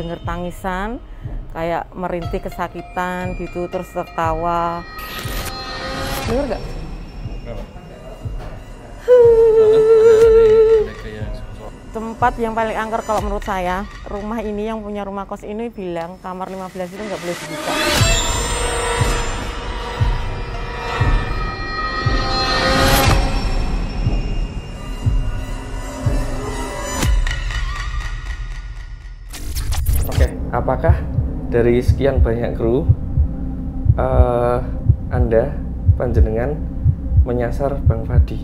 denger tangisan, kayak merintih kesakitan gitu, terus tertawa. Dengar nggak? Tempat yang paling angker kalau menurut saya, rumah ini yang punya rumah kos ini bilang kamar 15 itu nggak boleh dibuka. Oke, apakah dari sekian banyak kru Anda, panjenengan menyasar Bang Fadi?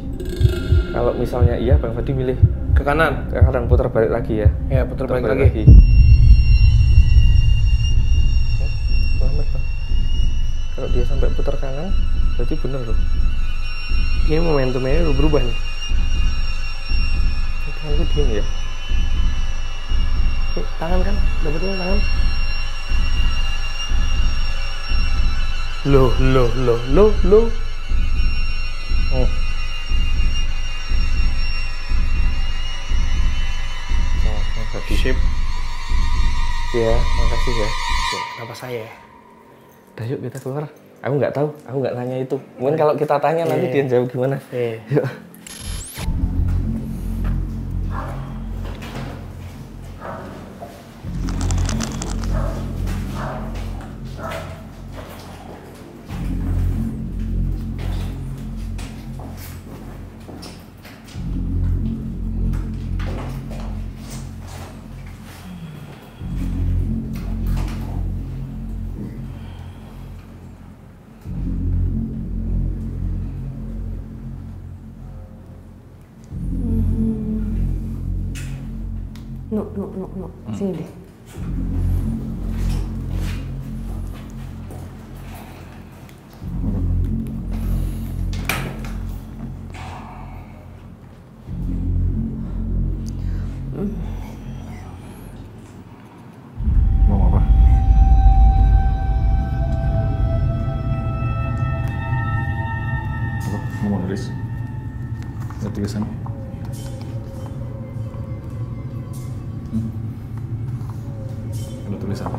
Kalau misalnya iya, Bang Fadi milih ke kanan. ke kanan, putar balik lagi ya? Ya, putar balik lagi. Selamat, Bang. Kalau dia sampai putar kanan, berarti bener loh. Ini momentumnya udah berubah nih. Tanganku diem ya? Tangan kan? Dapetin tangan. Loh. Oh. Fadi. Sip. Ya, makasih ya. Kenapa saya? Udah yuk kita keluar. Aku nggak tahu, aku nggak nanya itu. Mungkin kalau kita tanya nanti dia jawab gimana. Yuk. No. Sini deh. Mau apa? Apa? Mau nulis? Ada tulisan? Ada tulisan?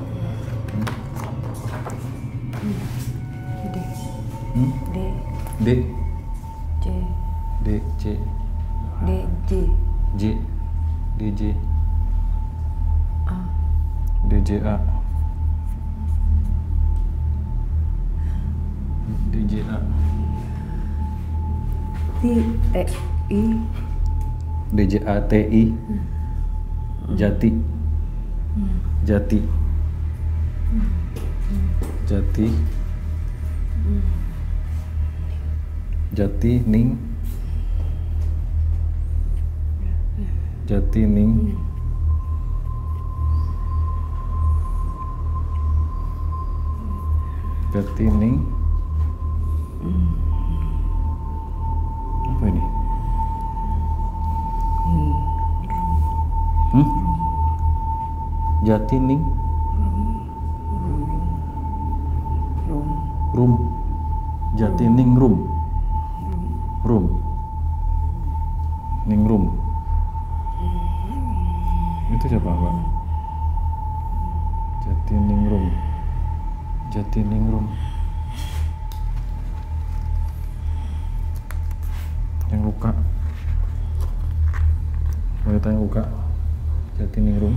D. D. C. D. C. D. J. J. D. J. A. D. J. A. D. J. A. T. I. D. J. A. T. I. Jati. Jati. Jati. Jati Ning. Jati Ning. Jati Ning. Apa ini? Jati Ning. Rum. Jati Ning Rum. Rum. Ning Rum. Itu siapa, Mbak? Jati Ning Rum. Jati Ning Rum. Yang luka. Wanita yang luka. Jati Ning Rum.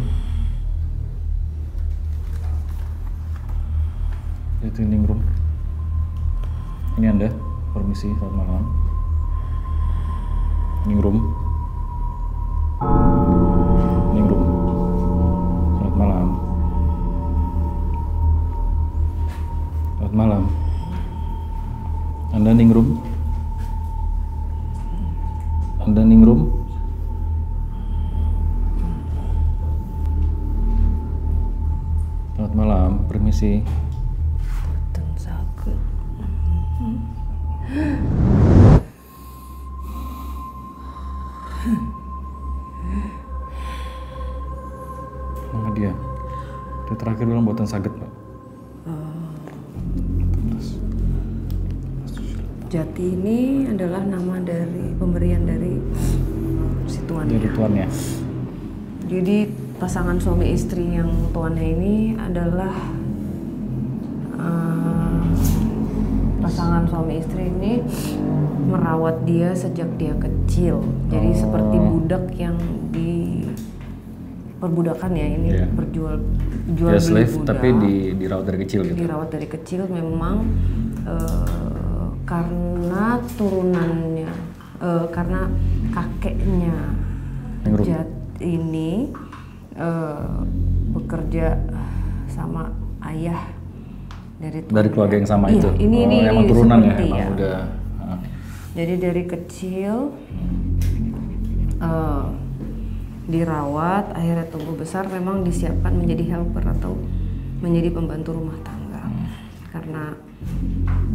Jati Ning Rum. Ini Anda, permisi, selamat malam. Ningrum. Ningrum. Selamat malam. Selamat malam. Anda Ningrum? Anda Ningrum? Selamat malam, permisi. Boten saged. Mangga dia. Dia terakhir bilang buatan saged, Pak. Jati ini adalah nama dari pemberian dari si tuannya. Dari tuannya. Jadi pasangan suami istri yang tuannya ini adalah pasangan suami istri ini merawat dia sejak dia kecil. Jadi seperti budak yang diperbudakan ya, ini jual Dia beli slave budak. tapi dirawat dari kecil gitu. Dirawat dari kecil memang karena turunannya, karena kakeknya Ningrum. ini bekerja sama ayah dari keluarga yang sama iya, itu. Ini emang turunan ya, seperti emang ya. udah. Jadi dari kecil dirawat, akhirnya tumbuh besar, memang disiapkan menjadi helper atau menjadi pembantu rumah tangga.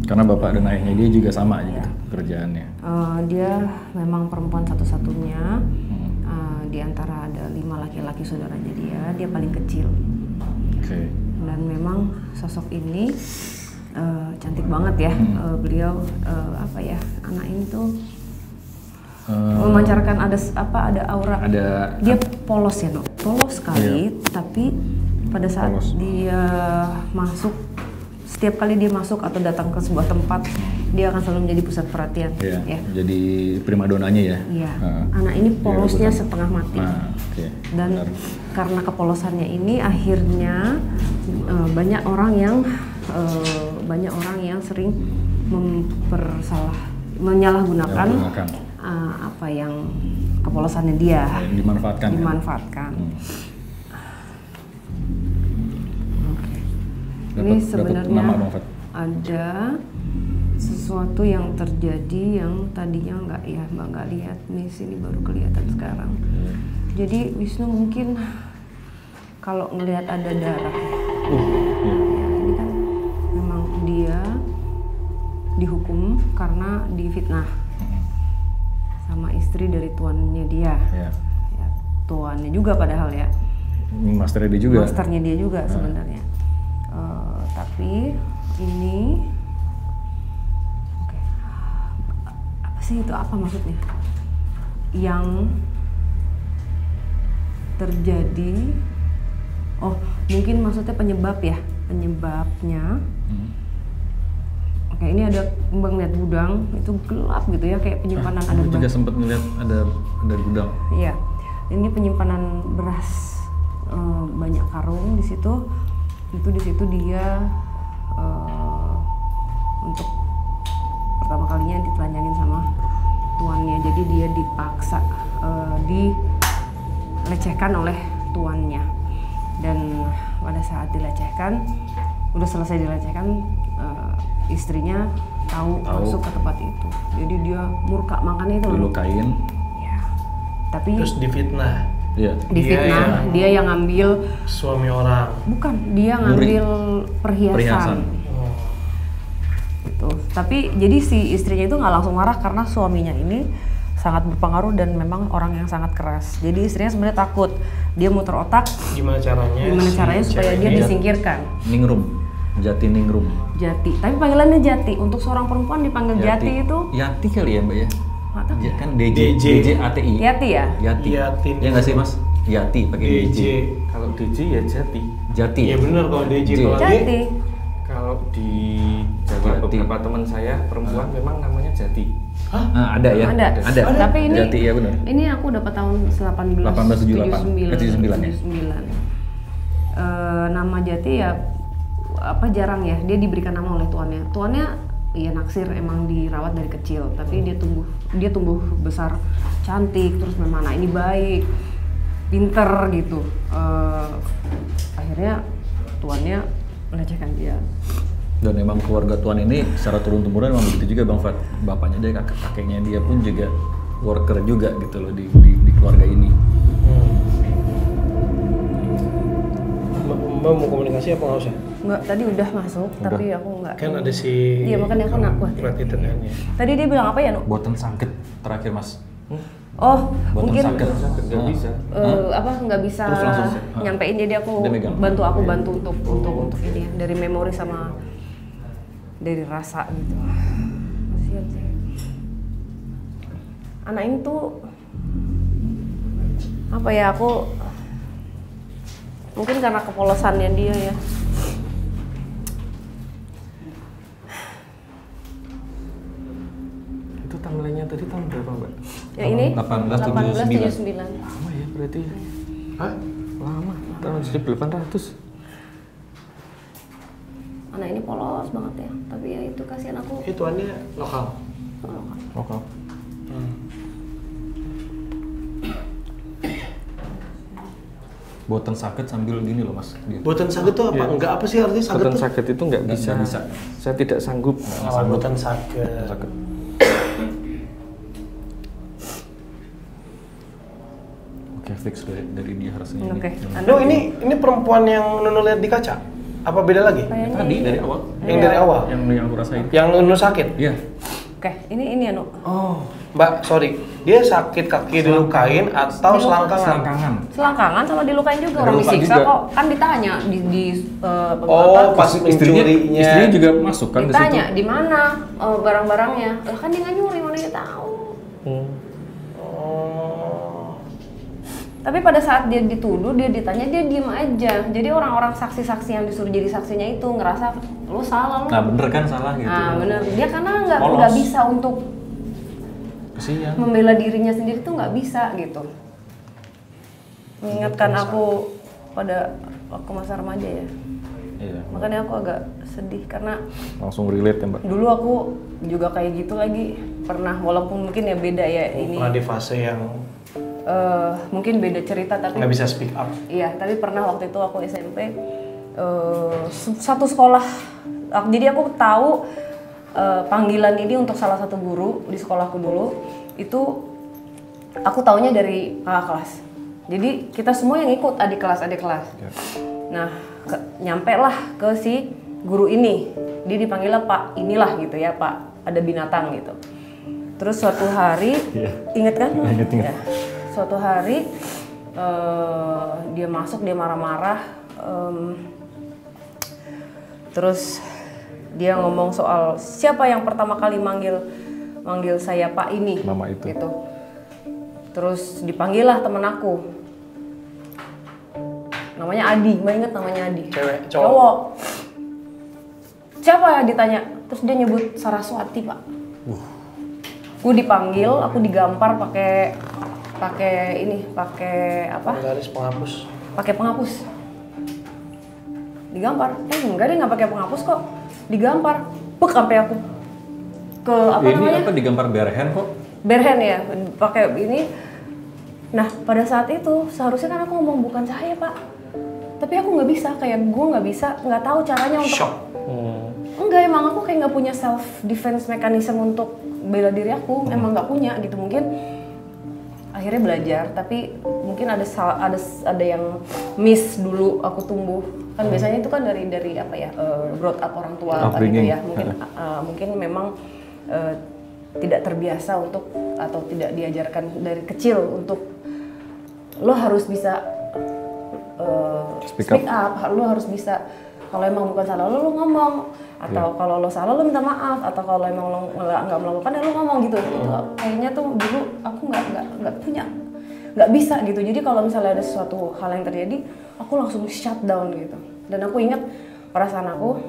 Karena bapak dan ayahnya dia juga sama aja gitu kerjaannya. Dia memang perempuan satu-satunya di antara ada 5 laki-laki saudaranya dia paling kecil. Oke. Dan memang sosok ini cantik banget ya. Beliau apa ya, anak ini tuh memancarkan ada aura. Dia polos ya, polos sekali. Tapi pada saat dia masuk, setiap kali dia masuk atau datang ke sebuah tempat, dia akan selalu menjadi pusat perhatian. Ya. Jadi primadonanya ya. Iya. Anak ini polosnya setengah mati. Dan benar. karena kepolosannya ini akhirnya banyak orang yang sering menyalahgunakan apa yang kepolosannya dia. Dimanfaatkan. Ini sebenarnya ada sesuatu yang terjadi yang tadinya nggak lihat, nih sini baru kelihatan sekarang. Jadi Wisnu mungkin kalau ngelihat ada darah, ya, ini kan memang dia dihukum karena difitnah sama istri dari tuannya dia. Ya, tuannya juga padahal ya. Masternya dia juga. Masternya dia juga sebenarnya. Tapi ini, apa sih itu, apa maksudnya? Yang terjadi, mungkin maksudnya penyebab ya, penyebabnya. Oke, ini ada Bang lihat gudang, itu gelap gitu ya, kayak penyimpanan ada juga sempat ngeliat ada gudang. Iya, ini penyimpanan beras, banyak karung di situ. Itu di situ dia untuk pertama kalinya ditelanjangin sama tuannya. Jadi dia dipaksa dilecehkan oleh tuannya. Dan pada saat dilecehkan, udah selesai dilecehkan, istrinya tahu masuk ke tempat itu. Jadi dia murka, makanya itu dilukain. Ya. Tapi terus difitnah. Iya. Difitnah, dia yang ngambil suami orang. Bukan, dia ngambil perhiasan. Gitu. Tapi jadi si istrinya itu nggak langsung marah karena suaminya ini sangat berpengaruh dan memang orang yang sangat keras. Jadi istrinya sebenarnya takut, dia muter otak. Gimana caranya supaya dia disingkirkan. Jati Ningrum. Tapi panggilannya Jati. Untuk seorang perempuan dipanggil Jati itu. Yati kali ya Mbak ya. Kan DJ ATI. Yati ya? Yati. Ya nggak sih Mas? Yati pakai DJ. Kalau DJ ya Jati. Jati. Iya benar kalau DJ. Jati. Kalau di Jawa beberapa teman saya perempuan memang namanya Jati. Hah? Ada ya? Ada. Tapi ini Jati ya benar. Ini aku dapat tahun 1879. Nama Jati ya jarang ya, dia diberikan nama oleh tuannya. Tuannya ya naksir, emang dirawat dari kecil, tapi dia tumbuh besar cantik, terus memang anak ini baik, pinter gitu. Akhirnya tuannya melecehkan dia. Dan memang keluarga tuan ini secara turun-temurun memang begitu juga Bang Fat. Bapaknya dia, kakeknya dia pun juga worker juga gitu loh di keluarga ini. Mbak mau komunikasi apa nggak usah? Enggak, tadi udah masuk, tapi aku enggak. Kan ada si. Iya, makanya aku nak kuat. Itu kan ya. Tadi dia bilang apa ya, Nuk? Boten sangket terakhir Mas. Oh, Boten mungkin sangket. Nggak bisa. nggak bisa Terus langsung, nyampein, jadi aku bantu untuk ini ya, dari memori sama dari rasa gitu. Kasihan sih. Anak ini tuh apa ya, aku Mungkin karena kepolosannya dia ya. Itu tanggalnya tadi tahun berapa, Mbak? Ya ini 1879. 1879. Lama ya berarti. Hah? Lama. Tahun 1800. Anak ini polos banget ya, tapi ya itu kasihan aku. Tuannya lokal. Lokal. Buatan sakit sambil gini loh Mas. Buatan sakit tuh apa? Enggak apa sih artinya sakit Buatan tuh? sakit itu nggak bisa. Nggak bisa. Saya tidak sanggup. Oh, buatan sakit. Sakit. Oke, fix dari dia harusnya ini. Oke. Nuh, ini perempuan yang Nunu lihat di kaca? Apa beda lagi? Kayaknya Tadi ini. dari awal Yang dari awal? yang aku rasain. Yang Nunu sakit? Iya. Oke, ini anu. Oh, Mbak, sorry. Dia sakit kaki dilukain atau selangkangan? Selangkangan. Selangkangan sama dilukain juga, orang luka disiksa juga. kok. Kan ditanya di Oh, pas Istrinya mencurinya. juga masuk kan ke situ. ditanya di mana barang-barangnya. Lah kan dia nggak nyuri, mana dia tahu. Oh. Tapi pada saat dia dituduh, dia ditanya, dia diem aja. Jadi orang-orang saksi-saksi yang disuruh jadi saksinya itu ngerasa lu salah lu. Nah, bener kan salah gitu. Nah, bener. Dia karena nggak Polos. bisa untuk Kesian. membela dirinya sendiri tuh nggak bisa gitu. Mengingatkan aku pada waktu masa remaja ya. Iya. Makanya aku agak sedih karena Langsung relate ya, Mbak. dulu aku juga kayak gitu lagi. Pernah, walaupun mungkin ya beda ya ini. Pernah di fase yang Mungkin beda cerita tapi nggak bisa speak up. iya, tapi pernah waktu itu aku SMP satu sekolah. Jadi aku tahu panggilan ini untuk salah satu guru di sekolahku dulu itu aku taunya dari kakak kelas. Jadi kita semua yang ikut adik kelas. Nah, nyampe lah ke si guru ini. Dia dipanggilnya Pak inilah gitu ya, Pak ada binatang gitu. Terus suatu hari, inget kan? Inget. Ya. Suatu hari dia masuk, dia marah-marah. Terus dia ngomong soal siapa yang pertama kali manggil saya Pak ini. Mama itu. Gitu. Terus dipanggil lah temen aku. Namanya Adi, mbak inget namanya Adi. Cewek, cowok? Cowok. Siapa ya ditanya? Terus dia nyebut Saraswati, Pak. Gue dipanggil, aku digampar pakai apa? Garis penghapus. Pakai penghapus. Digampar. Enggak deh, nggak pakai penghapus kok. Digampar. Pek sampai aku. Ke apa Ini namanya? apa digampar bare hand kok? Berhen ya, pakai ini. Nah, pada saat itu seharusnya kan aku ngomong bukan saya, Pak. Tapi aku nggak bisa, kayak gue nggak bisa, nggak tahu caranya untuk. Shock. Enggak, emang aku kayak nggak punya self defense mechanism untuk bela diri aku, emang nggak punya gitu. Mungkin akhirnya belajar, tapi mungkin ada yang miss dulu aku tumbuh. Kan biasanya itu kan dari apa ya, growth up orang tua kan gitu ya. Mungkin memang tidak terbiasa untuk atau tidak diajarkan dari kecil untuk lo harus bisa speak up, lo harus bisa kalau emang bukan salah lo ngomong, atau kalau lo salah lo minta maaf, atau kalau emang lo nggak melakukan ya lo ngomong gitu. Itu kayaknya tuh dulu aku nggak bisa gitu. Jadi kalau misalnya ada sesuatu hal yang terjadi, aku langsung shut down gitu. Dan aku ingat perasaan aku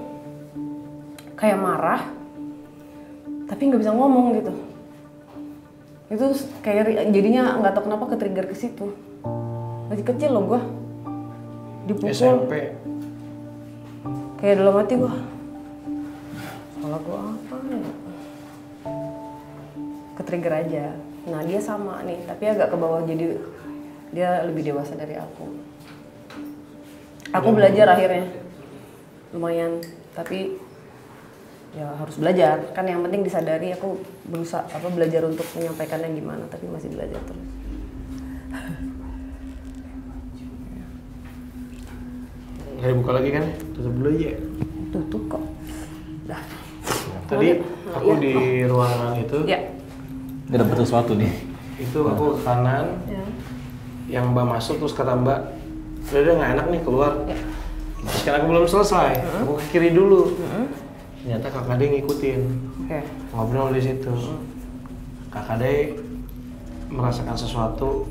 kayak marah tapi nggak bisa ngomong gitu. Itu kayak jadinya nggak tahu kenapa ke-trigger ke situ. Masih kecil loh gua, dipukul. SMP. Kayak dalam hati gua, salah gua apa nih? Ke-trigger aja. Nah dia sama nih, tapi agak ke bawah, jadi dia lebih dewasa dari aku. Aku belajar akhirnya, lumayan, tapi ya harus belajar. Kan yang penting disadari, aku berusaha belajar untuk menyampaikannya gimana, tapi masih belajar terus. Nggak dibuka lagi kan? Tutup dulu aja. Tutup kok. Dah. Tadi aku di ruangan itu, Ya. Dia dapet sesuatu nih. itu aku ke kanan, Ya. yang Mbak masuk terus kata Mbak, udah nggak enak nih keluar. Ya. Terus kan aku belum selesai, aku ke kiri dulu. Ternyata kakak dia ngikutin, Oke. ngobrol di situ. Kakak dia merasakan sesuatu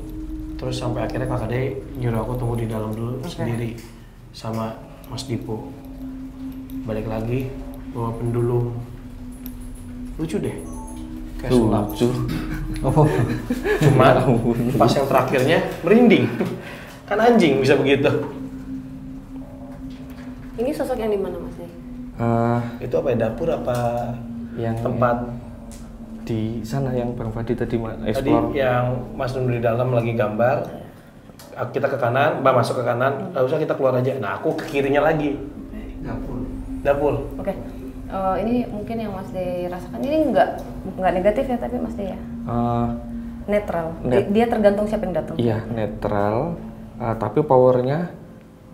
Terus sampai akhirnya Kakak Dei nyuruh aku tunggu di dalam dulu sendiri sama Mas Dipo. Balik lagi bawa pendulum. Lucu deh. Kayak sulap. Lucu. Cuma pas yang terakhirnya merinding. Kan anjing bisa begitu. Ini sosok yang di mana Mas Dei? Itu apa ya, dapur apa Yang tempat? Di sana yang Bang Fadi tadi Tadi explore. yang Mas Nun di dalam lagi gambar. Kita ke kanan, Mbak masuk ke kanan, nggak usah kita keluar aja. Nah aku ke kirinya lagi. Dapur. Oke. Ini mungkin yang Mas Dei rasakan ini nggak negatif ya tapi Mas Dei ya? Netral. Dia tergantung siapa yang datang. Iya, netral. Tapi powernya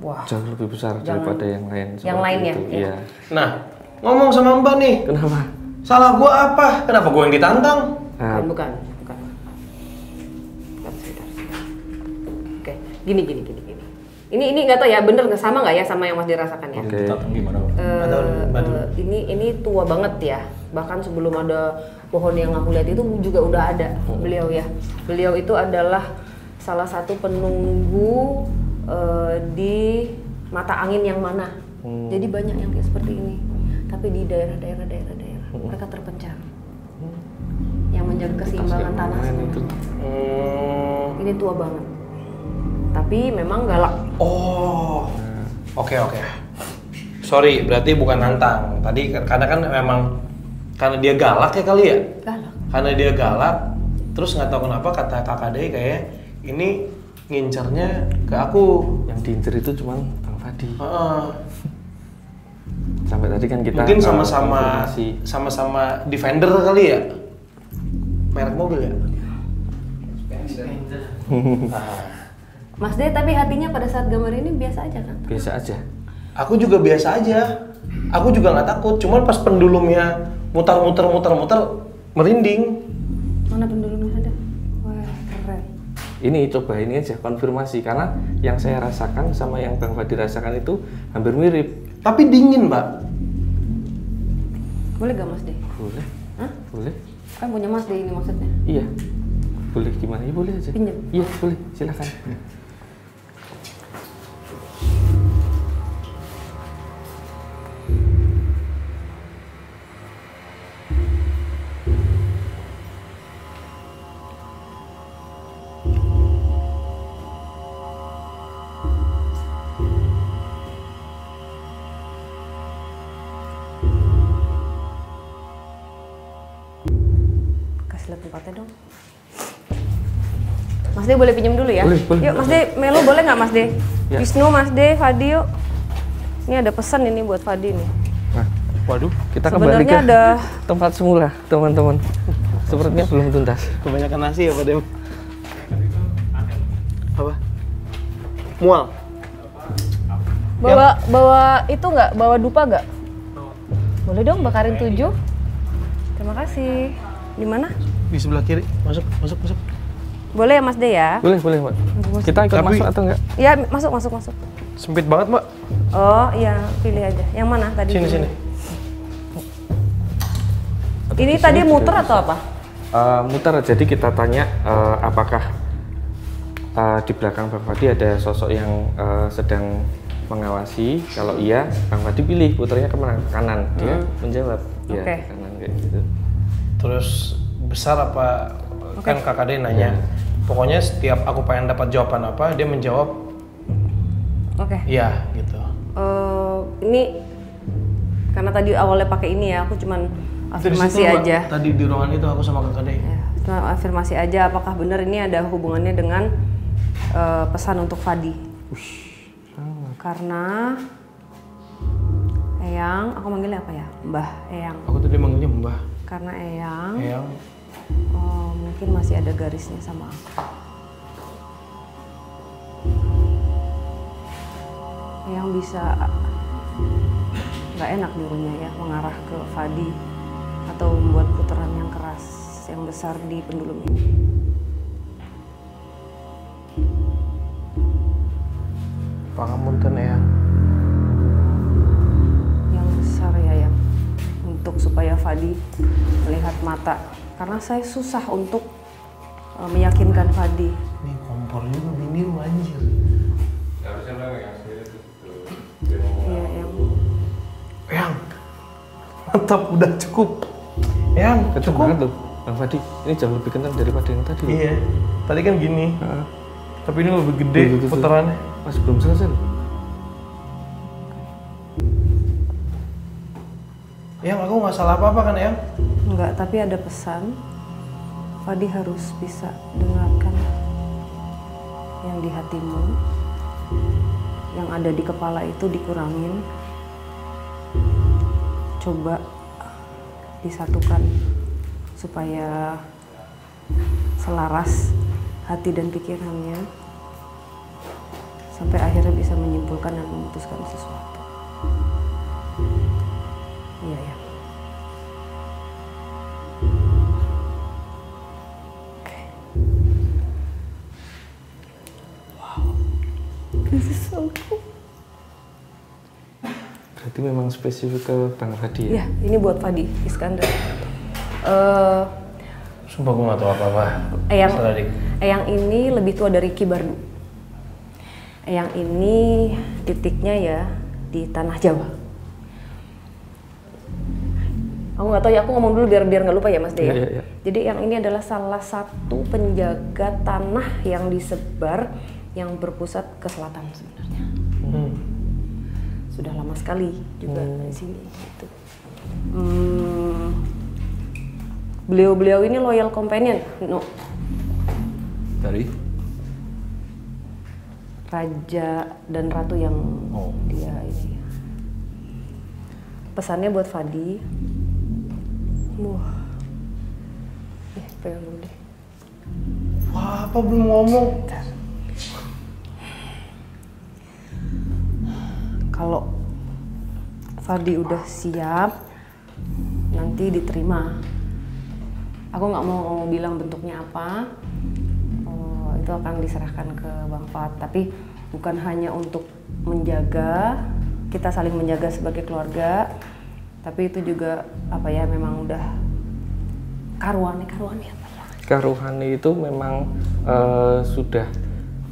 Wah. jauh lebih besar daripada yang lain. Yang seperti lainnya, itu. ya. Iya. Nah, ngomong sama Mbak nih, Kenapa? salah gua apa? Kenapa gua yang ditantang? Bukan. Sebentar. Oke, gini. Ini nggak tahu ya, bener nggak sama nggak ya sama yang Mas dirasakan ya? Oke. Ditantang gimana? Ini tua banget ya. Bahkan sebelum ada pohon yang aku lihat itu juga udah ada beliau ya. Beliau itu adalah salah satu penunggu di mata angin yang mana. Jadi banyak yang kayak seperti ini. Tapi di daerah mereka terpencar. Yang menjaga keseimbangan tanah. Ini tua banget. Tapi memang galak. Oh, oke. Sorry, berarti bukan nantang. Tadi karena kan memang karena dia galak ya kali ya. Galak. Karena dia galak, terus nggak tahu kenapa kata Kakak Dei kayak ini ngincernya ke aku. Yang diincer itu cuma Bang Fadi. Heeh. Sampai tadi kan kita Mungkin konfirmasi. sama Defender kali ya. Merek mobil ya. Mas Dei tapi hatinya pada saat gambar ini biasa aja kan? Biasa aja. Aku juga biasa aja. Aku juga nggak takut. Cuman pas pendulumnya muter merinding. Mana pendulumnya ada? Wah, keren. Ini coba ini aja konfirmasi karena yang saya rasakan sama yang Bang Fadi rasakan itu hampir mirip. Tapi dingin, Mbak. Boleh gak Mas Dei? Boleh. Hah? Boleh. Kan punya Mas Dei ini maksudnya. Iya. Boleh gimana? Ya boleh aja. Pinjam? Iya, boleh. Silakan. Kasih lihat tempatnya dong. Mas Dei boleh pinjam dulu ya? Boleh. Yuk Mas Dei, Melo boleh nggak Mas Dei? Ya. Wisnu, Mas Dei, Fadi yuk. Ini ada pesan ini buat Fadi nih. Nah, Waduh, kita kembali Sebenarnya ke ada tempat semula, teman-teman. Sepertinya belum tuntas. kebanyakan nasi ya, Pak Dem. Apa? Mual. bawa itu nggak? Bawa dupa nggak? Boleh dong, bakarin 7. Terima kasih. Di mana? Di sebelah kiri. Masuk. Boleh ya Mas Dei ya? Boleh, Mbak. Kita ikut Tapi- masuk atau enggak? Ya masuk. Sempit banget, Mbak. Oh iya, pilih aja. Yang mana tadi? Sini. Ini tadi muter atau apa? Muter, jadi kita tanya apakah di belakang Bang Fadi ada sosok yang sedang mengawasi. Kalau iya, Bang Fadi pilih puternya kemana? Kanan. Dia menjawab, ya Oke. kanan kayak gitu. Terus besar apa? Kan Kakak Dei nanya. Pokoknya setiap aku pengen dapat jawaban apa, dia menjawab Oke. iya gitu. Ini karena tadi awalnya pakai ini ya, aku cuman afirmasi Mbak. aja. Tadi di ruangan itu aku sama Kakak Dei. Ya, cuma afirmasi aja apakah benar ini ada hubungannya dengan pesan untuk Fadi. Karena Eyang, aku manggilnya apa ya? Mbah Eyang. Aku tadi manggilnya Mbah. Karena Eyang, Eyang. mungkin masih ada garisnya sama aku. Eyang bisa nggak enak dirinya ya mengarah ke Fadi atau membuat putaran yang keras, yang besar di pendulum ini. Pangapunten Eyang. Yang besar ya yang untuk supaya Fadi melihat mata, karena saya susah untuk meyakinkan Fadi. Ini ngomong kompor juga bini lu anjir. Iya, yang Yang mantap, udah cukup. Yang Kenceng cukup. banget tuh, Bang Fadi. Ini jauh lebih kencang daripada yang tadi. Iya. Tadi kan gini. Tapi ini lebih gede Tuh. putarannya. Masih belum selesai loh. Yang aku nggak salah apa-apa kan, Yang? enggak, tapi ada pesan. Fadi harus bisa dengarkan yang di hatimu, yang ada di kepala itu dikurangin. Coba disatukan supaya selaras hati dan pikirannya sampai akhirnya bisa menyimpulkan dan memutuskan sesuatu. Iya ya. This is so cool. Berarti memang spesifik ke Bang Fadi ya? Ya, ini buat Fadi Iskandar. Sumpah gue nggak tahu apa-apa. Salah dik. Eyang ini lebih tua dari Ki Bardu. Eyang ini titiknya ya di tanah Jawa. Aku nggak tahu ya, aku ngomong dulu biar nggak lupa ya Mas De ya. Iya, iya. Jadi yang ini adalah salah satu penjaga tanah yang disebar yang berpusat ke selatan sebenarnya. Sudah lama sekali juga di sini gitu. Beliau-beliau ini loyal companion, no. Dari Raja dan Ratu yang dia ini. Pesannya buat Fadi. Wah. Pegang dulu deh. Wah, apa belum ngomong? Kalau Fadi udah siap, nanti diterima. Aku nggak mau bilang bentuknya apa. Itu akan diserahkan ke Bang Fat. Tapi bukan hanya untuk menjaga, kita saling menjaga sebagai keluarga. Tapi itu juga apa ya, memang udah karuane apa ya? Karuhani itu memang sudah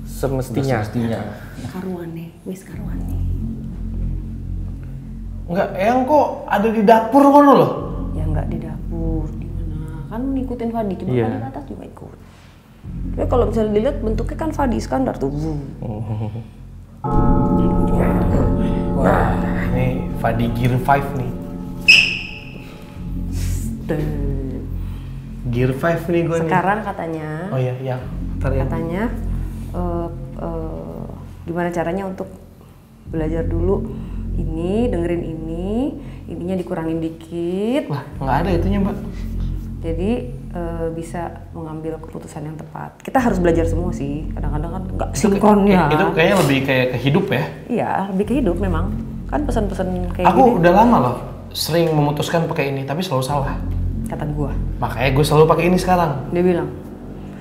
semestinya. Karuane, wis karuane. Enggak, Eyang kok ada di dapur kan loh? Ya nggak di dapur, di mana? Kan ngikutin Fadi, cuma Iya. kan di atas juga ikut. Tapi kalau misalnya dilihat bentuknya kan Fadi Iskandar tuh. Wah, ini Fadi Gear 5 nih. Gear 5 nih gue nih. Sekarang katanya, Oh iya, ya. Ntar ya. katanya gimana caranya untuk belajar dulu ini, dengerin ininya dikurangin dikit. Lah, nggak ada itunya, Mbak. Jadi bisa mengambil keputusan yang tepat. Kita harus belajar semua sih. Kadang-kadang kan nggak sinkron ya. Itu kayaknya lebih kayak ke hidup ya. Iya, lebih ke hidup memang. Kan pesan-pesan kayak Aku gini udah lama loh sering memutuskan pakai ini, tapi selalu salah. kata gua. Makanya gue selalu pakai ini sekarang. Dia bilang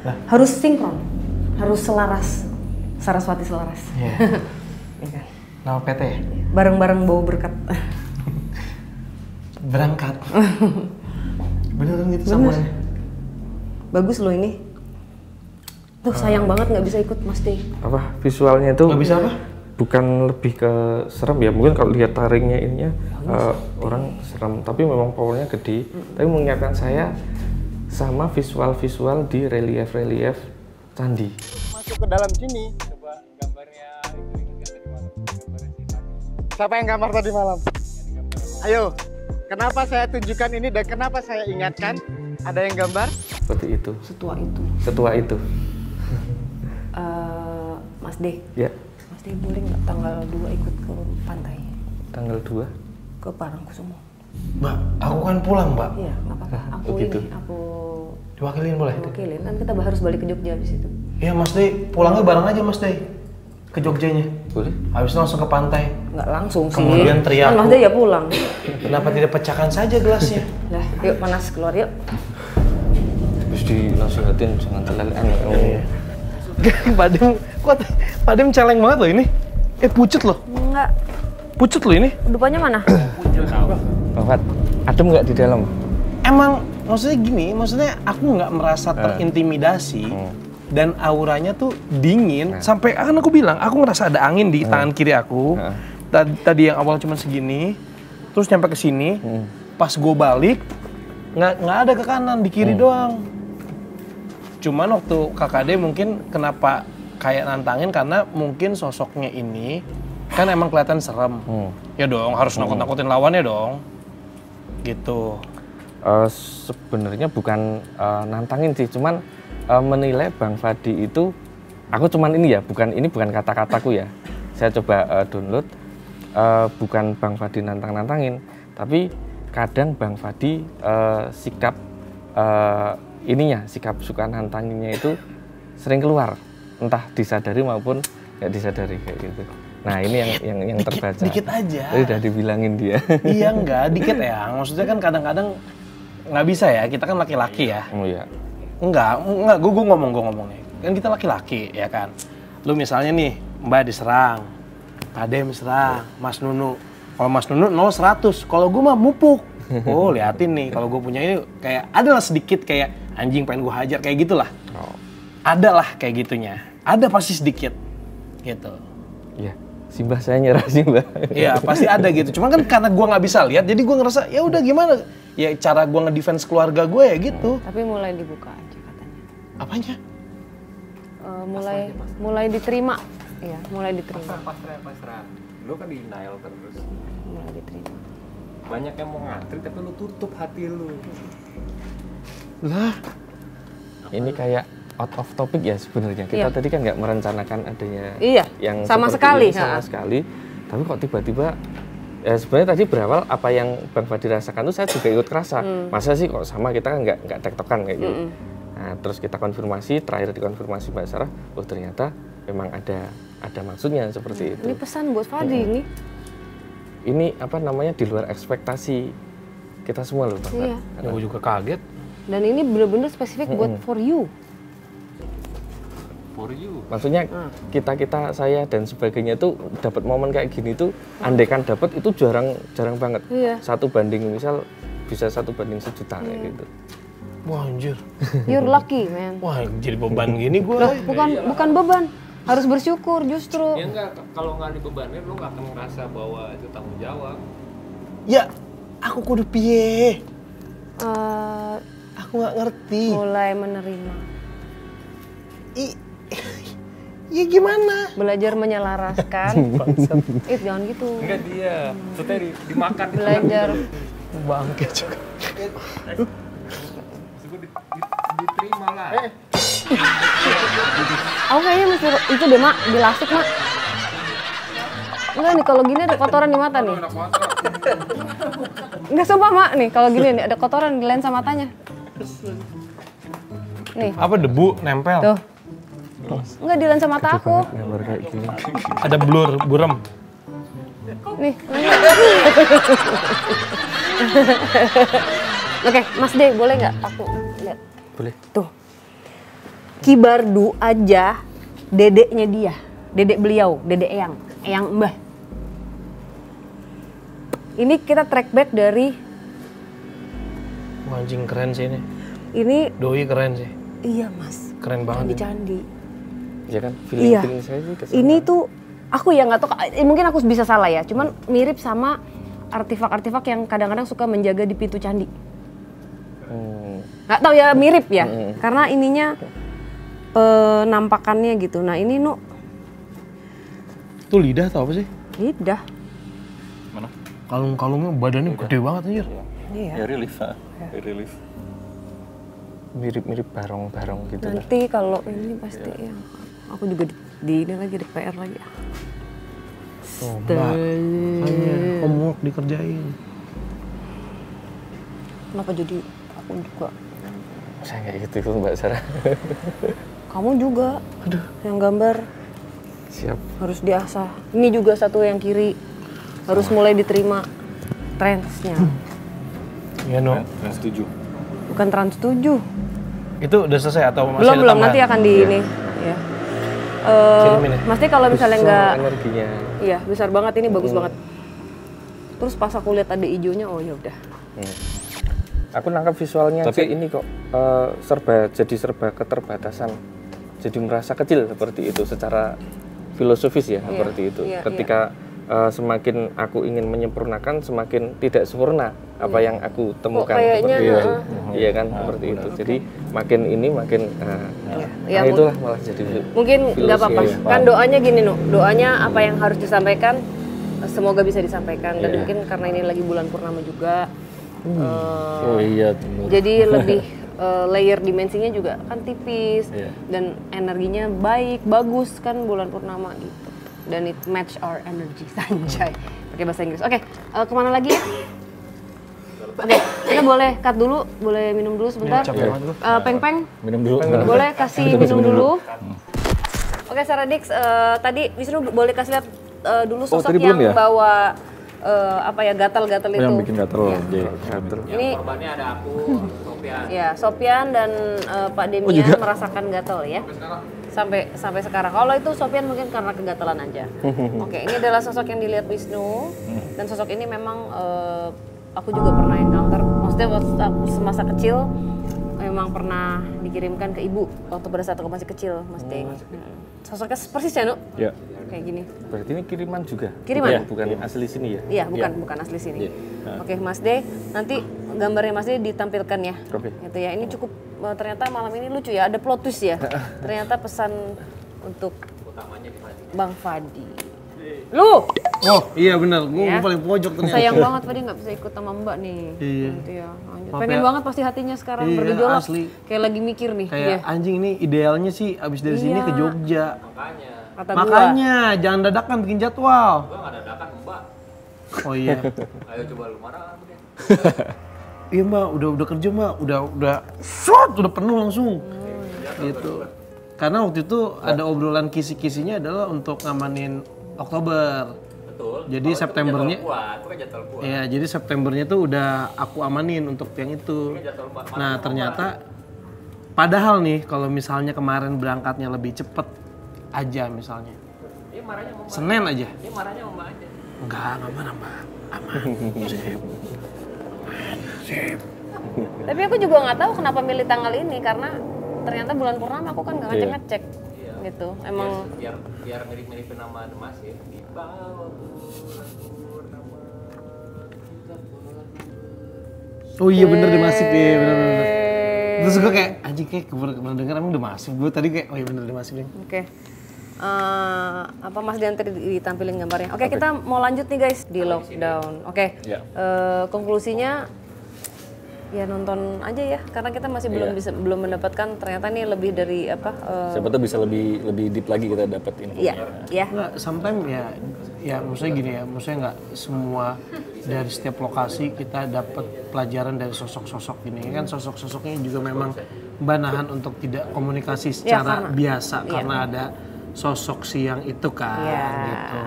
Lah. harus sinkron, harus selaras. Saraswati selaras. Iya. Iya kan? Nama PT ya? Bareng-bareng bawa berkat. Berangkat. Beneran gitu semuanya. Bagus loh ini. Tuh sayang banget nggak bisa ikut Mas D. Apa visualnya itu? Nggak bisa apa? Bukan lebih ke serem ya, mungkin kalau lihat taringnya ininya orang serem, tapi memang powernya gede. Tapi mengingatkan saya sama visual-visual di relief-relief candi. Masuk ke dalam sini, coba gambarnya itu ingat tadi malam, gambarnya si Fadi. Siapa yang gambar tadi malam? Ayo, kenapa saya tunjukkan ini dan kenapa saya ingatkan? Ada yang gambar? Seperti itu. Setua itu. Setua itu. Mas D. Ya, Mas D boleh nggak tanggal 2 ikut ke pantai? tanggal 2. Ke Parangkusumo. Mbak, aku kan pulang, Mbak. Iya, nggak apa-apa. Aku begitu. ini, aku Diwakilin boleh? wakilin. Kan kita harus balik ke Jogja habis itu. Iya, Mas Day. Pulangnya bareng aja, Mas Day. Ke Jogjanya. Boleh? Habis itu langsung ke pantai. Nggak langsung sih. Kemudian teriak. Kan Mas D ya pulang. Kenapa tidak pecahkan saja gelasnya? Lah, yuk panas keluar yuk. Terus dinasihatin jangan terlelean. Padem, kok Padem celeng banget loh ini. Pucet loh. Enggak. Pucet loh ini. Dupannya mana? Bang Fat, adem nggak di dalam? Emang maksudnya gini, maksudnya aku nggak merasa terintimidasi dan auranya tuh dingin sampai kan aku bilang aku ngerasa ada angin di tangan kiri aku. Tadi yang awal cuma segini, terus nyampe ke sini. Pas gue balik nggak ada ke kanan, di kiri doang. Cuman waktu KKD mungkin kenapa kayak nantangin karena mungkin sosoknya ini kan emang kelihatan serem. Ya dong, harus nakut-nakutin lawannya dong. Gitu. Sebenarnya bukan nantangin sih, cuman menilai Bang Fadi itu, aku cuman ini ya, ini bukan kata-kataku ya. Saya coba download, bukan Bang Fadi nantang-nantangin, tapi kadang Bang Fadi sikap sikap suka nantanginnya itu sering keluar, entah disadari maupun nggak disadari kayak gitu. Nah ini yang terbaca. Dikit aja. Tadi udah dibilangin dia. Iya enggak, dikit ya. Maksudnya kan kadang-kadang nggak bisa ya, kita kan laki-laki ya. Oh iya. Enggak, gue ngomongnya. Kan kita laki-laki ya kan. Lu misalnya nih, Mbak diserang, Kadem diserang, Mas Nunu. Kalau Mas Nunu 0-100, kalau gue mah mupuk. Oh liatin nih, kalau gue punya ini kayak adalah sedikit kayak anjing pengen gue hajar kayak gitulah. Ada lah kayak gitunya. Ada pasti sedikit gitu. Iya. Simbah saya nyerah Simbah. Iya pasti ada gitu. Cuman kan karena gue nggak bisa lihat, jadi gue ngerasa ya udah gimana. Ya cara gue ngedefense keluarga gue ya gitu. Tapi mulai dibuka aja katanya. Apanya? Mulai diterima. Iya, mulai diterima. Pasrah. Lu kan denial terus. Mulai diterima. Banyak yang mau ngantri tapi lu tutup hati lu. Lah, ini kayak out of topic ya sebenarnya. Kita tadi kan nggak merencanakan adanya yang sama seperti sekali, ini, sama sekali. Tapi kok tiba-tiba ya sebenarnya tadi berawal apa yang Bang Fadi rasakan tuh saya juga ikut kerasa. Masa sih kok sama, kita kan nggak tektokan kayak gitu. Nah, terus kita konfirmasi, terakhir dikonfirmasi Mbak Sarah, oh ternyata memang ada maksudnya seperti itu. Ini pesan buat Fadi ini. Ini apa namanya di luar ekspektasi kita semua loh Bang. Iya. gue juga kaget. Dan ini bener-bener spesifik buat for you. For you. Maksudnya kita saya dan sebagainya tuh dapat momen kayak gini tuh, andaikan dapat itu jarang banget. Iya. 1 banding misal bisa 1 banding 1 juta kayak gitu. Wah anjir. You're lucky, man. Wah jadi beban gini gue. Loh, bukan beban. Harus bersyukur justru. Ya enggak, kalau nggak dibebanin lu nggak akan ngerasa bahwa itu tanggung jawab. Ya, aku kudu piye? Aku nggak ngerti. Mulai menerima. Ya gimana? Belajar menyelaraskan. Jangan gitu. Enggak dia, maksudnya dimakan. Belajar. Bangke juga. Diterima lah. Aku kayaknya mesti itu deh mak, dilasik mak. Enggak nih, kalau gini ada kotoran di mata nih. Enggak, sumpah mak nih, kalau gini nih ada kotoran di lensa matanya. Nih. Apa debu nempel? Tuh. Enggak, di lensa mata aku. Gambar kayak gini. Ada blur, buram. Nih. Oke, Mas D, boleh nggak aku lihat? Boleh. Tuh. Kibardu aja dedeknya dia, dedek beliau, dedek Eyang Mbah. Ini kita track back dari Wah, anjing keren sih ini. ini. Doi keren sih. Iya mas. Keren banget. Candi. Ya kan feeling saya sih kesana. Ini tuh aku ya nggak tahu, mungkin aku bisa salah ya. Cuman mirip sama artefak-artefak yang kadang-kadang suka menjaga di pintu candi. Nggak tahu ya, mirip ya. Karena ininya penampakannya gitu. Nah ini Itu lidah atau apa sih? lidah. Mana? Kalung-kalungnya badannya gede banget anjir. Iya. Ya relief, relief. Mirip-mirip barong-barong gitu lah. Nanti kalau ini pasti ya. Aku juga di ini lagi, di PR lagi. Oh, Mbak. Hanya homework dikerjain. Kenapa jadi aku juga? Saya nggak gitu Mbak Sarah. Kamu juga. Aduh. Yang gambar Siap. harus diasah. Ini juga satu yang kiri harus mulai diterima trendsnya. Iya no. Trans 7. Bukan trans 7. Itu udah selesai atau masih ada Belum, tambahan? nanti akan di ini. Ya. Kirimin ya? Pasti kalau misalnya nggak, energinya. iya besar banget ini, bagus banget. Terus pas aku lihat ada hijaunya, oh ya udah. Aku nangkap visualnya Tapi ini kok serba keterbatasan jadi merasa kecil seperti itu secara filosofis ya, seperti itu. Ketika semakin aku ingin menyempurnakan, semakin tidak sempurna apa yang aku temukan seperti itu. Iya kan, seperti itu. Jadi makin ini makin itulah malah jadi mungkin nggak apa-apa. Kan doanya gini doanya apa yang harus disampaikan semoga bisa disampaikan dan mungkin karena ini lagi bulan purnama juga. Jadi lebih layer dimensinya juga kan tipis dan energinya bagus kan bulan purnama gitu. Dan it match our energy, sanjay. Pakai bahasa Inggris. Oke, kemana lagi ya? Oke, kita boleh cut dulu, boleh minum dulu sebentar. Peng-peng, Minum dulu. boleh kasih minum dulu. Oke, Sarah Dix, tadi Wisnu boleh kasih lihat dulu sosok yang bawa gatal-gatal itu. Yang bikin gatal. Ini korbannya ada aku, Sofian. ya Sofian dan Pak Demian merasakan gatal ya. Sampai sekarang. Kalau itu Sofian mungkin karena kegatalan aja. Oke, ini adalah sosok yang dilihat Wisnu dan sosok ini memang aku juga pernah encounter. Maksudnya waktu aku semasa kecil memang pernah dikirimkan ke ibu waktu pada saat aku masih kecil, Mas Deng. Sosoknya persis ya, Nu? Iya. Kayak gini. berarti ini kiriman juga. Kiriman? Bukan asli sini ya? Iya, bukan asli sini. Oke, Mas De, nanti gambarnya Mas De ditampilkan ya. Gitu ya. Ini cukup ternyata malam ini lucu ya, ada plot twist ya. Ternyata pesan untuk Bang Fadi. Lu! Oh iya benar, gue paling pojok ternyata. Sayang banget Fadi nggak bisa ikut sama Mbak nih. Iya. Gitu ya. Pengen banget pasti hatinya sekarang bergejolak. Asli. Kayak lagi mikir nih. Kayak anjing ini idealnya sih abis dari sini ke Jogja. Kata Makanya jangan dadakan bikin jadwal. Gua nggak dadakan, Mbak. Oh iya. Ayo coba lu marah. Iya Mbak, udah kerja Mbak, udah penuh langsung. Gitu. Karena waktu itu ada obrolan kisi-kisinya adalah untuk ngamanin Oktober. Betul. Jadi Septembernya. Itu kan jadwal gua. Iya, jadi Septembernya tuh udah aku amanin untuk yang itu. Nah ternyata, padahal nih kalau misalnya kemarin berangkatnya lebih cepet aja misalnya. Dia marahnya sama Senin aja. Dia marahnya sama Mbak aja. Enggak aman. Sip. Tapi aku juga nggak tahu kenapa milih tanggal ini karena ternyata bulan purnama aku kan nggak ngecek gitu. Emang biar mirip-miripin nama Mas ya. Di bawah bulan purnama. Oh iya bener deh masif ya, bener. Terus gue kayak anjing kayak kemarin denger emang udah masif. Gue tadi kayak oh iya bener deh masif nih. Oke. Mas Dian tadi ditampilin gambarnya. Oke, kita mau lanjut nih guys di lockdown. Oke. Konklusinya ya nonton aja ya karena kita masih belum mendapatkan ternyata nih lebih dari Siapa tuh bisa lebih deep lagi kita dapat info. Iya. Nggak, sometimes ya maksudnya gini ya, maksudnya nggak semua dari setiap lokasi kita dapat pelajaran dari sosok-sosok ini kan sosok-sosoknya juga memang banahan untuk tidak komunikasi secara biasa karena ada sosok si yang itu kan gitu.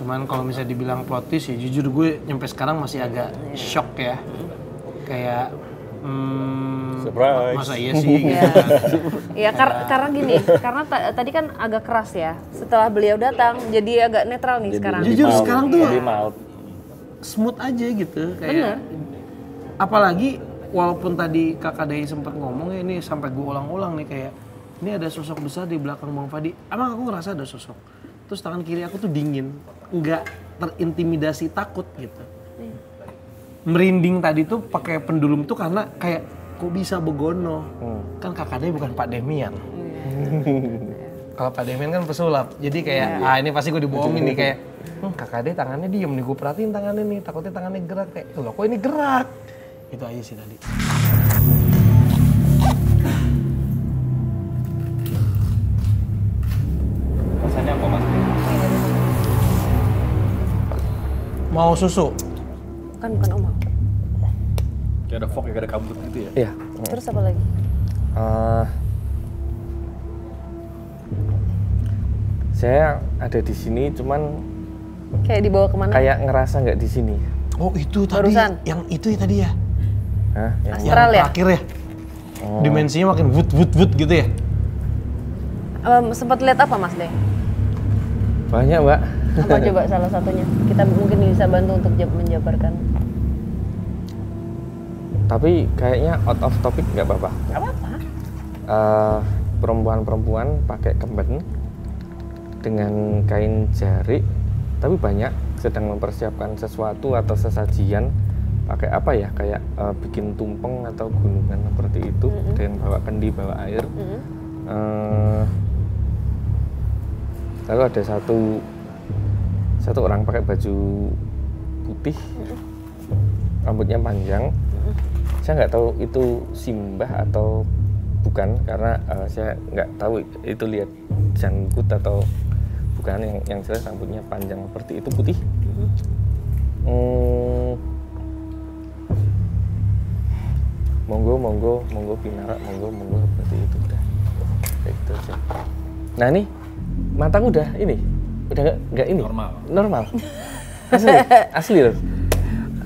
Cuman kalau misalnya dibilang plot twist ya jujur gue nyampe sekarang masih agak shock ya. Kayak surprise. Masa iya sih gitu. Ya karena gini, karena tadi kan agak keras ya. Setelah beliau datang jadi agak netral nih sekarang. Jujur sekarang tuh mild. Smooth aja gitu kayak. Apalagi walaupun tadi Kakak Dai sempat ngomong ya ini sampai gue ulang-ulang nih kayak ini ada sosok besar di belakang Bang Fadi. Emang aku ngerasa ada sosok. Terus tangan kiri aku tuh dingin, nggak terintimidasi takut gitu. Merinding tadi tuh pakai pendulum tuh karena kayak kok bisa begono. Kan Kakak Dai bukan Pak Demian. Kalau Pak Demian kan pesulap. Jadi kayak ini pasti gue dibohongin nih kayak Kakak Dai tangannya diem nih, gue perhatiin tangannya nih, takutnya tangannya gerak kayak loh kok ini gerak. Itu aja sih tadi. Rasanya apa Mas? Mau susu? Bukan omong. Kayak ada fog, kayak ada kabut gitu ya? Iya. Terus apa lagi? Saya ada di sini, cuman Kayak dibawa kemana? kayak ngerasa nggak di sini. Oh itu tadi, Barusan. yang itu ya tadi ya? Hah? Yang Astral ya? Terakhir ya? Dimensinya makin wut gitu ya? Sempat lihat apa Mas Deng? banyak, Mbak. Apa coba salah satunya? Kita mungkin bisa bantu untuk menjabarkan. Tapi kayaknya out of topic nggak apa-apa. Nggak apa-apa. perempuan-perempuan pakai kemben dengan kain jarik, tapi banyak sedang mempersiapkan sesuatu atau sesajian pakai apa ya, kayak bikin tumpeng atau gunungan seperti itu, ada yang bawa kendi, bawa air. Lalu ada satu orang pakai baju putih, rambutnya panjang. Saya nggak tahu itu simbah atau bukan, karena saya nggak tahu itu lihat janggut atau bukan. Yang jelas rambutnya panjang seperti itu, putih. Monggo Pinara, monggo seperti itu udah. Kayak gitu aja. Nah nih, mataku udah nggak ini. Normal. Asli loh.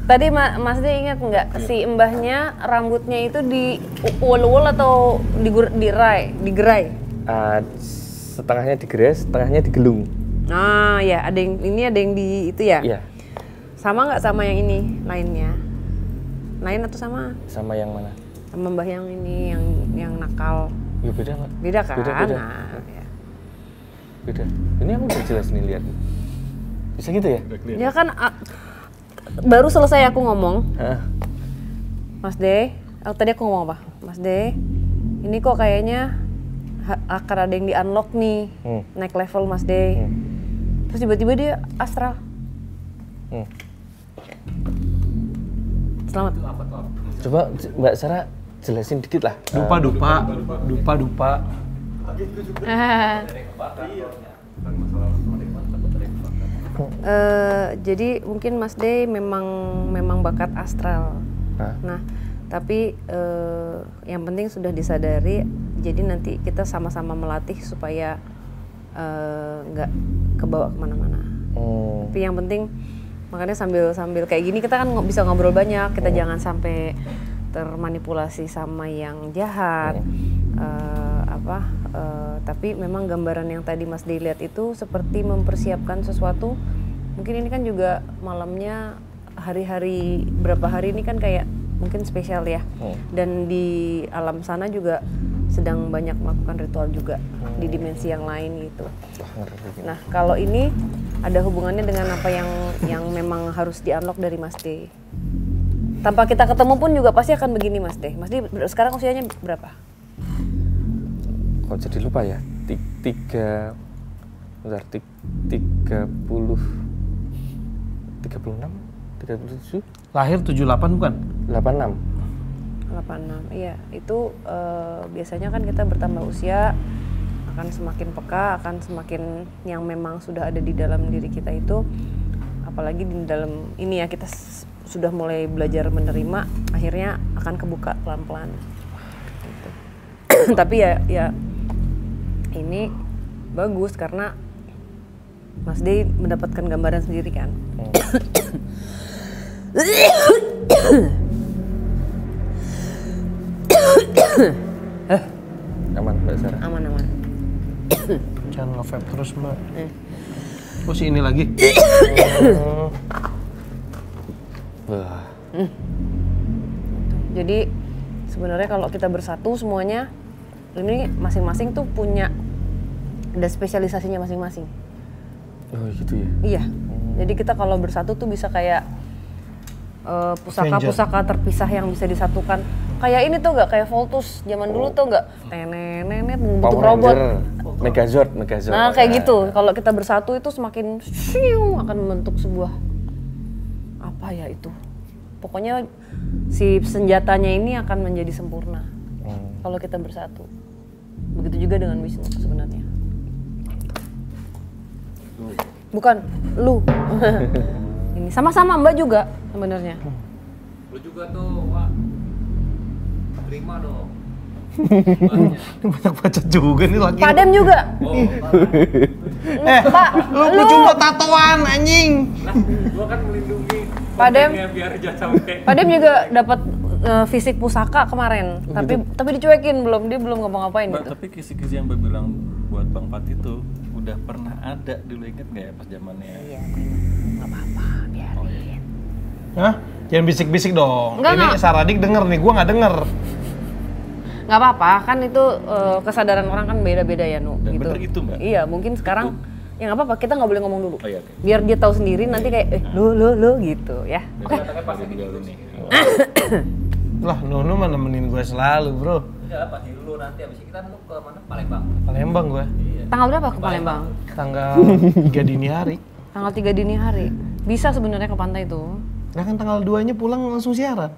Tadi Mas De ingat nggak si mbahnya rambutnya itu di uol atau digerai? Setengahnya digerai, setengahnya digelung. Ah ya, ada yang di itu ya? Iya. Sama nggak sama yang ini lainnya? Lain atau sama? Sama yang mana? Sama mbah yang ini yang nakal. Ya beda Pak. Beda kan? Beda. Nah, ya. Beda. Ini aku udah jelas nih lihat. Bisa gitu ya? Ya kan baru selesai aku ngomong. Mas De, tadi aku ngomong apa? Mas De, ini kok kayaknya akan ada yang di-unlock nih, naik level Mas De. Terus tiba-tiba dia astral. Selamat. Coba Mbak Sarah jelasin dikit lah. Dupa. Jadi mungkin Mas De memang bakat astral. Nah, tapi yang penting sudah disadari. Jadi nanti kita sama-sama melatih supaya nggak kebawa kemana-mana. Tapi yang penting makanya sambil kayak gini kita kan bisa ngobrol banyak. Kita jangan sampai termanipulasi sama yang jahat. Tapi memang gambaran yang tadi Mas De lihat itu seperti mempersiapkan sesuatu. Mungkin ini kan juga malamnya hari-hari berapa hari ini kan kayak mungkin spesial ya. Dan di alam sana juga sedang banyak melakukan ritual juga di dimensi yang lain gitu. Nah kalau ini ada hubungannya dengan apa yang memang harus di-unlock dari Mas De. Tanpa kita ketemu pun juga pasti akan begini Mas De. Mas De sekarang usianya berapa? Kok jadi lupa ya? 36, 37? Lahir 78 bukan? 86. 86, iya. Itu biasanya kan kita bertambah usia akan semakin peka, akan semakin yang memang sudah ada di dalam diri kita itu, apalagi di dalam ini ya kita sudah mulai belajar menerima, akhirnya akan kebuka pelan-pelan. Gitu. Tapi ya ini bagus karena Mas De mendapatkan gambaran sendiri kan. Aman Mbak Sarah? Aman. Jangan nge-vape terus Mbak. Oh si ini lagi? Jadi sebenarnya kalau kita bersatu semuanya, ini masing-masing tuh punya ada spesialisasinya masing-masing. Oh gitu ya? Iya. Jadi kita kalau bersatu tuh bisa kayak pusaka-pusaka terpisah yang bisa disatukan. Kayak ini tuh nggak kayak Voltus zaman dulu tuh nggak nenet bentuk robot. Megazord. Nah kayak gitu. Kalau kita bersatu itu semakin akan membentuk sebuah apa ya itu. Pokoknya si senjatanya ini akan menjadi sempurna kalau kita bersatu. Begitu juga dengan Wisnu sebenarnya. Bukan lu. Ini sama-sama Mbak juga sebenarnya. Lu juga tuh, Wak. Terima dong. Banyak bacot juga nih lagi. Padem juga. Pak, lu cuma tatoan anjing. Lah, gua kan melindungi Padem. biar jangan sampai. Padem juga dapat fisik pusaka kemarin, tapi dicuekin dia belum ngapa-ngapain gitu. Tapi kisi-kisi yang Mbak bilang buat Bang Pat itu udah pernah ada dulu, inget nggak ya pas zamannya? Iya, nggak apa-apa, biarin. Hah? Jangan bisik-bisik dong. Enggak. Ini Saradik denger nih, gua nggak denger. Nggak apa-apa, kan itu kesadaran orang kan beda-beda ya, Nu. Dan Gitu. bener itu, Mbak. Iya, mungkin sekarang ya nggak apa-apa, kita nggak boleh ngomong dulu. Oh iya, oke. Biar dia tahu sendiri nanti kayak lo gitu ya. Oke. Pasti tinggal lu nih. Lah, Nunu mah nemenin gue selalu, bro. Enggak, pasti dulu nanti abis itu kita mau ke mana? Palembang. Palembang gue. Tanggal berapa ke Palembang? Tanggal 3 dini hari. Tanggal 3 dini hari. Bisa sebenarnya ke pantai itu. Nah kan tanggal 2-nya pulang langsung siaran.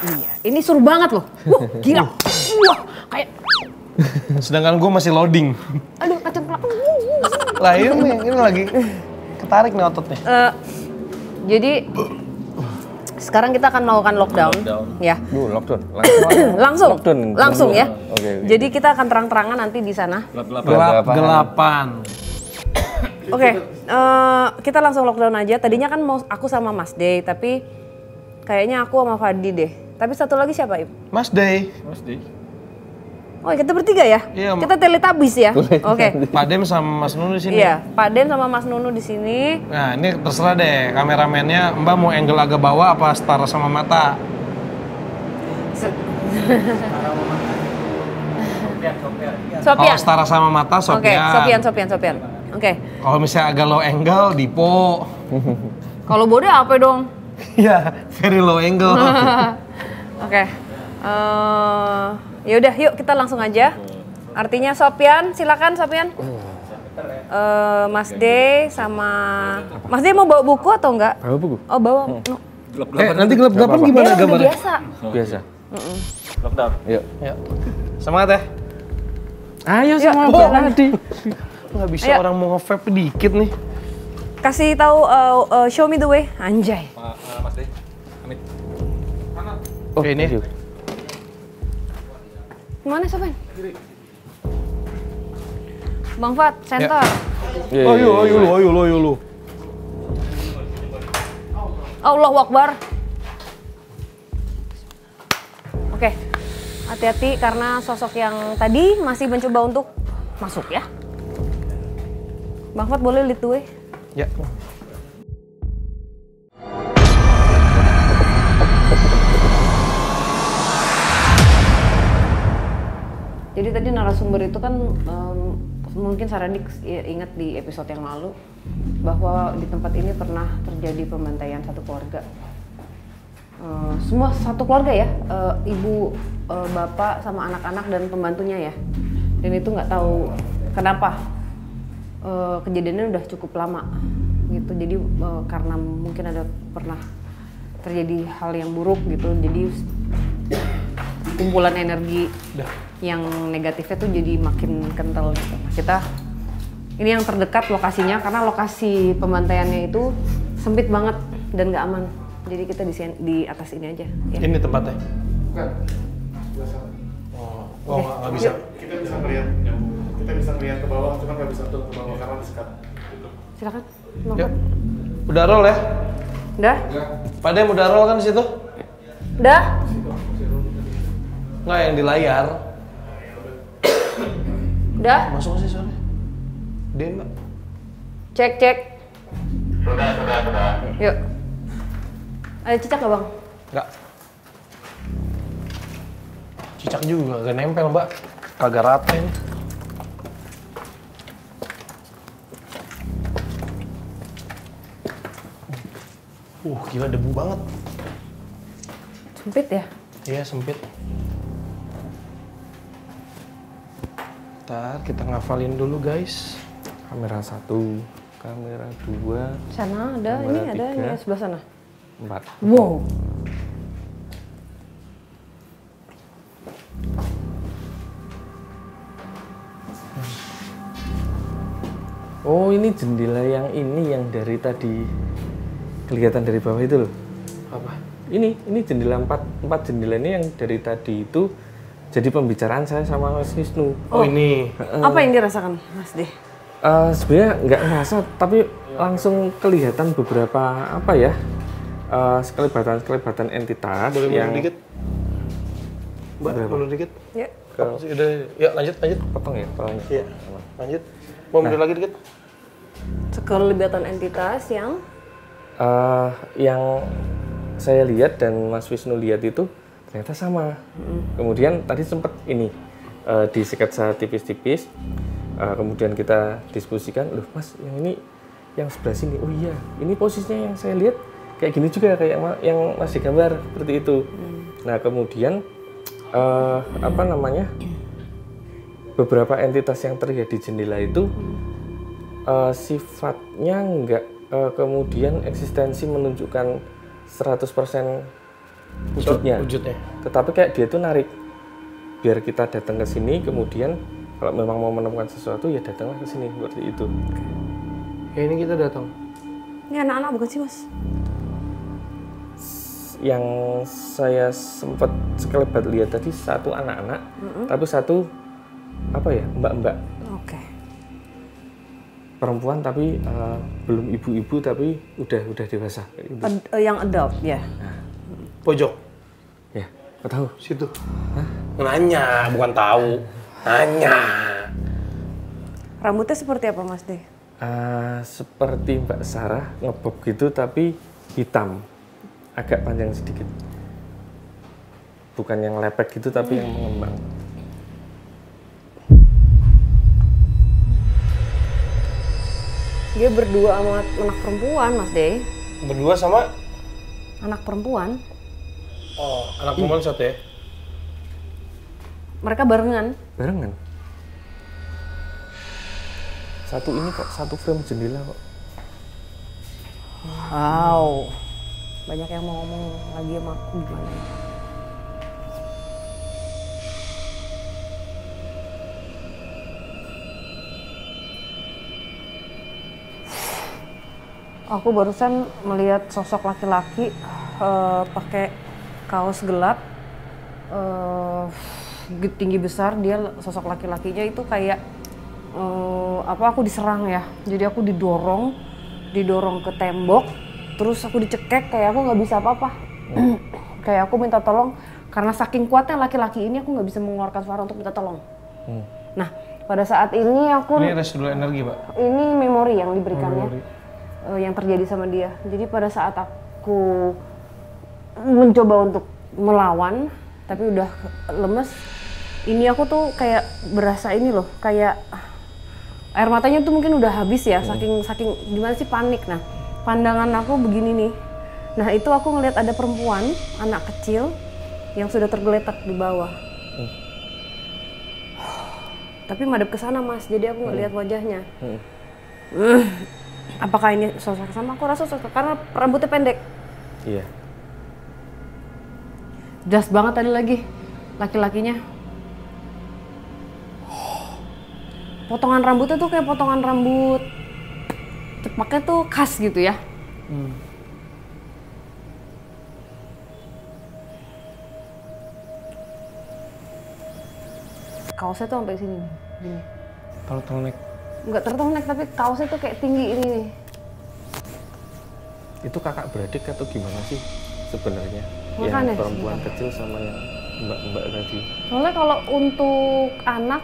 Iya. Ini seru banget loh. Wah, gila. Wah, kayak Sedangkan gue masih loading. aduh kacang kelak. Lah ini lagi ketarik nih ototnya. Jadi sekarang kita akan melakukan lockdown. Ya. Lockdown. Langsung ya. Oke. Jadi kita akan terang-terangan nanti di sana. Gelap-gelapan. Oke, kita langsung lockdown aja. Tadinya kan mau aku sama Mas Day, tapi kayaknya aku sama Fadi deh. Tapi satu lagi siapa, Ip? Mas Day. Oh, kita bertiga ya? Iya, Kita Teletubbies ya? Oke. Pak Dem sama Mas Nunu di sini. Iya, Pak Den sama Mas Nunu di sini. Nah ini terserah deh kameramennya. Mbak mau angle agak bawah apa setara sama mata? Sopian. Kalau setara sama mata Oke, Sopian. Sopian. Oke. Kalau misalnya agak low angle Dipo. Kalau Bode apa dong? Iya, very low angle. Oke. Ya udah, yuk kita langsung aja. Artinya Sopian, silakan Sopian. Mas D sama Mas D mau bawa buku atau enggak? Bawa buku? Oh, bawa. No. Nanti gelap-gelapan gimana Udah gambarnya? biasa. Biasa. Lockdown. Yuk. Ya. Semangat ya. Ayo Yuk. sama Oh. Tadi. Nggak bisa Ayo. orang mau nge-vape dikit nih. Kasih tahu show me the way, anjay. Mas Day. Amit. Oke ini. Mana Sopian? Bang Fat, center. Ayo lu. Allahu Akbar. Oke, hati-hati karena sosok yang tadi masih mencoba untuk masuk ya. Bang Fat boleh lead the way? Ya. Jadi tadi narasumber itu kan mungkin Saradik ingat di episode yang lalu bahwa di tempat ini pernah terjadi pembantaian satu keluarga. Semua satu keluarga ya, ibu, bapak sama anak-anak dan pembantunya ya. Dan itu nggak tahu kenapa kejadiannya udah cukup lama gitu. Jadi karena mungkin ada pernah terjadi hal yang buruk gitu. Jadi kumpulan energi yang negatifnya tuh jadi makin kental gitu. Kita ini yang terdekat lokasinya karena lokasi pembantaiannya itu sempit banget dan nggak aman. Jadi kita di atas ini aja. Ya. Ini tempatnya. Oh, nggak bisa. Kita bisa ngeliat ke bawah, cuma nggak bisa turun ke bawah karena dekat. Silakan. Yuk. Udah roll ya? Udah? Pak Dem udah roll kan di situ? Udah? Nggak yang di layar. Udah? Masuk sih soalnya. Dia Mbak. Cek. Sudah. Yuk. Ada cicak nggak Bang? Nggak. Cicak juga agak nempel Mbak. Kagak rata ini. Gila debu banget. Sempit ya? Iya sempit. Ntar kita ngafalin dulu guys. Kamera 1, kamera 2, Sana ada, Kamera ini ada, ini 3. sebelah sana. 4. Wow. Oh ini jendela yang ini yang dari tadi kelihatan dari bawah itu loh. Apa? Ini jendela 4 jendela ini yang dari tadi itu jadi pembicaraan saya sama Mas Wisnu. Oh ini. Apa yang dirasakan Mas D? Sebenarnya nggak ngerasa tapi langsung kelihatan beberapa apa ya sekelebatan entitas Boleh yang mundur dikit? Mbak, mundur dikit? Ya. Udah, ya lanjut. potong ya palanya. Iya, lanjut. Mau mundur lagi dikit? Sekelebatan entitas yang Yang saya lihat dan Mas Wisnu lihat itu ternyata sama. Kemudian tadi sempat ini di sketsa tipis-tipis, kemudian kita diskusikan, loh mas yang ini yang sebelah sini, oh iya ini posisinya yang saya lihat kayak gini juga kayak yang masih gambar seperti itu. Nah kemudian apa namanya, beberapa entitas yang terlihat di jendela itu sifatnya enggak kemudian eksistensi menunjukkan 100% wujudnya. Tetapi kayak dia tuh narik biar kita datang ke sini, kemudian kalau memang mau menemukan sesuatu ya datanglah ke sini seperti itu. Ya ini kita datang. Ini anak-anak bukan sih mas? Yang saya sempat sekelebat lihat tadi satu anak-anak, tapi satu apa ya, mbak-mbak. Oke. Perempuan tapi belum ibu-ibu tapi udah dewasa. Yang adult ya. Pojok. Ya, nggak tahu. Situ. Hah? Nanya, bukan tahu. Nanya. Rambutnya seperti apa mas De? Seperti Mbak Sarah, ngebob gitu tapi hitam, agak panjang sedikit. Bukan yang lepek gitu tapi yang mengembang. Dia berdua sama anak perempuan mas De. Berdua sama? Anak perempuan. Oh, anak perempuan satu ya? Mereka barengan. Barengan. Satu ini kok, satu frame jendela kok. Wow. Banyak yang mau ngomong lagi sama aku gimana ya? Aku barusan melihat sosok laki-laki pakai kaos gelap, tinggi besar. Dia sosok laki-lakinya itu kayak aku diserang ya. Jadi aku didorong ke tembok, terus aku dicekek kayak aku nggak bisa apa-apa. Kayak aku minta tolong karena saking kuatnya laki-laki ini aku nggak bisa mengeluarkan suara untuk minta tolong. Nah pada saat ini aku ini residual energi pak. Ini memori yang diberikannya. Yang terjadi sama dia. Jadi pada saat aku mencoba untuk melawan tapi udah lemes, ini aku tuh kayak berasa ini loh, kayak air matanya tuh mungkin udah habis ya, saking gimana sih, panik. Nah pandangan aku begini nih, nah itu aku ngeliat ada perempuan, anak kecil yang sudah tergeletak di bawah. Tapi madep ke sana mas, jadi aku nggak lihat wajahnya. Apakah ini sosok sama? Aku rasa sosok karena rambutnya pendek. Iya. Jelas banget tadi lagi laki-lakinya. Potongan rambutnya tuh kayak potongan rambut cepaknya tuh khas gitu ya. Kaosnya tuh sampai sini, gini. Turtleneck. Nggak turtleneck tapi kaosnya tuh kayak tinggi ini nih. Itu kakak beradik atau gimana sih sebenarnya? Makanya yang perempuan kecil sama yang mbak-mbak tadi. Soalnya kalau untuk anak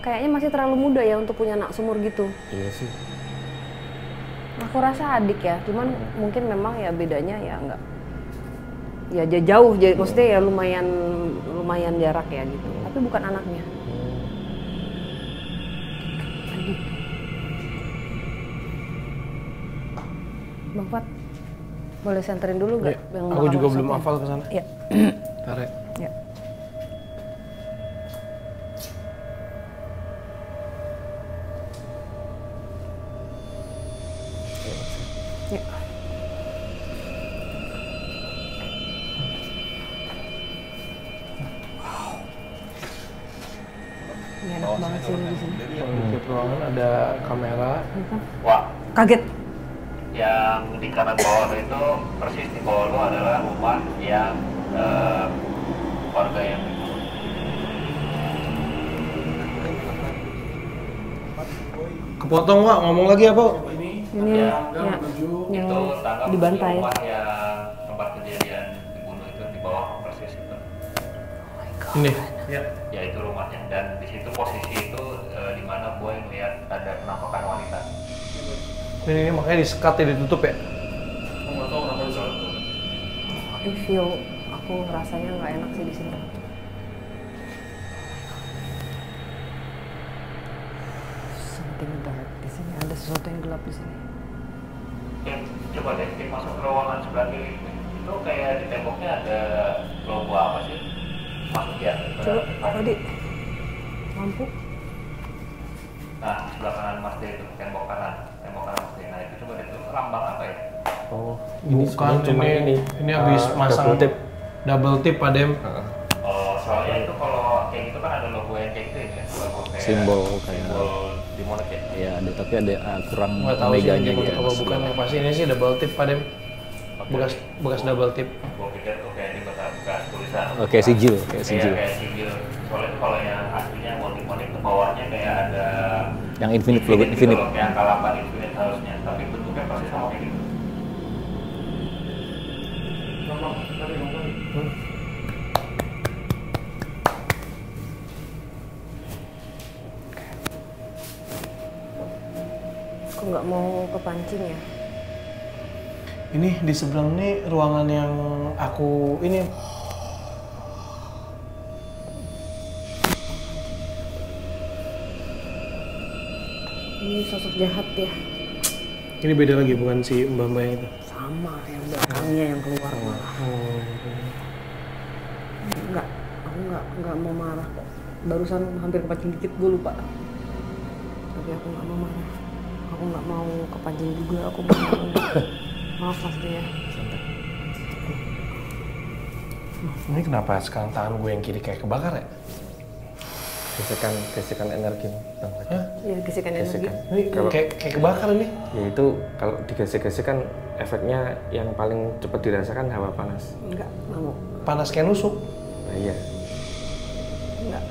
kayaknya masih terlalu muda ya untuk punya anak seumur gitu. Iya sih. Aku rasa adik ya, cuman mungkin memang ya bedanya ya nggak, ya jauh, maksudnya ya lumayan jarak ya gitu. Tapi bukan anaknya. Adik. Bang Fat, boleh senterin dulu nggak? Ya, aku juga belum hafal ke sana. Iya. Tarik. Ya. Ya. Ini enak banget sih di sini. Di ruangan ada kamera. Wah, Kaget. yang di kanan bawah lo itu persis di bawah lo adalah rumah yang warga yang Kepotong Wak, ngomong lagi apa? Ini ya, yang itu tangga dibantai. rumah yang tempat kejadian dibunuh itu di bawah persis itu. Ini. Ya itu rumahnya, dan di situ posisi itu di mana boy melihat ada penampakan wanita. Ini makanya disekat ya, ditutup ya? I feel, aku Aku rasanya nggak enak sih di sini. Something dark di sini. Ada sesuatu yang gelap di sini. Coba deh, kita masuk ke ruangan sebelah kiri. Itu kayak di temboknya ada logo apa sih? Masuk ya. Coba, tadi lampu. Nah, sebelah kanan Mas D itu, tembok kanan Mas D. Nah itu coba deh, itu lambang apa ya? Oh, ini Bukan, sebenarnya cuma ini habis masang double tip Pak Dem. Oh, soalnya itu kalau kayak gitu kan ada logo yang kayak gitu ya, logo kayak Simbol kayak- simbol di Monet ya. Ya ada, tapi ada kurang Nggak tahu sih meganya ini gitu. apa bukan, yang pasti ini sih double tip Pak Dem. Bekas double tip. Gua pikir tuh kayak di bekas tulisan. Oke, sigil, kayak Iya, sigil. kayak sigil. Soalnya itu kalau yang aslinya motif-motif ke bawahnya kayak ada Yang infinite, logo gitu infinite. loh, kayak angka 8 infinite harusnya, tapi bentuknya pasti sama kayak gitu. Aku nggak mau kepancing ya. Ini di seberang nih ruangan yang aku ini. Ini sosok jahat ya. Ini beda lagi, bukan si mbak-mbak yang itu. Sama yang belakangnya yang keluar malah. Enggak, aku nggak mau marah kok. Barusan hampir kepancing dikit, gue lupa. Tapi aku nggak mau marah. Aku nggak mau kepancing juga. Aku mau maaf Mas dia. Ini kenapa sekarang tangan gue yang kiri kayak kebakar ya? Gesekan energi, Bang Fadi. Ya gesekan energi. Gesekan. Ini Kalau kayak kebakar ini. ya itu kalau digesek-gesek kan efeknya yang paling cepat dirasakan hawa panas. Enggak, nggak mau. Panas kayak nusuk. Nah, iya. Enggak.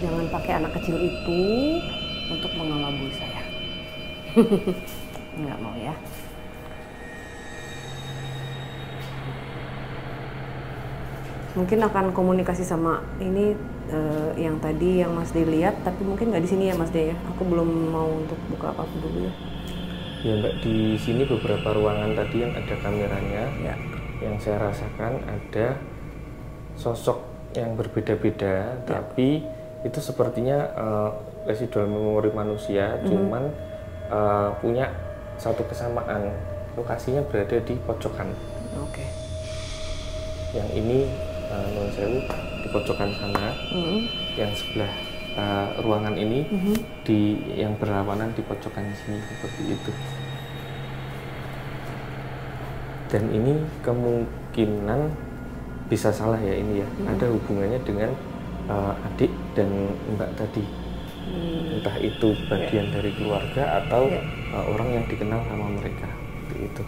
Jangan pakai anak kecil itu untuk mengelabui saya. Enggak mau ya. Mungkin akan komunikasi sama ini yang tadi yang Mas D lihat, tapi mungkin nggak di sini ya Mas D ya. Aku belum mau untuk buka apa-apa dulu ya. Ya Mbak, di sini beberapa ruangan tadi yang ada kameranya, Ya. yang saya rasakan ada sosok yang berbeda-beda, tapi itu sepertinya residual memori manusia, cuman punya satu kesamaan, lokasinya berada di pojokan. Oke. Yang ini non sewu di pojokan sana, yang sebelah ruangan ini di yang berlawanan di pojokan sini seperti itu. Dan ini kemungkinan bisa salah ya ini ya, ada hubungannya dengan adik dan mbak tadi. Entah itu bagian dari keluarga atau orang yang dikenal sama mereka, seperti itu.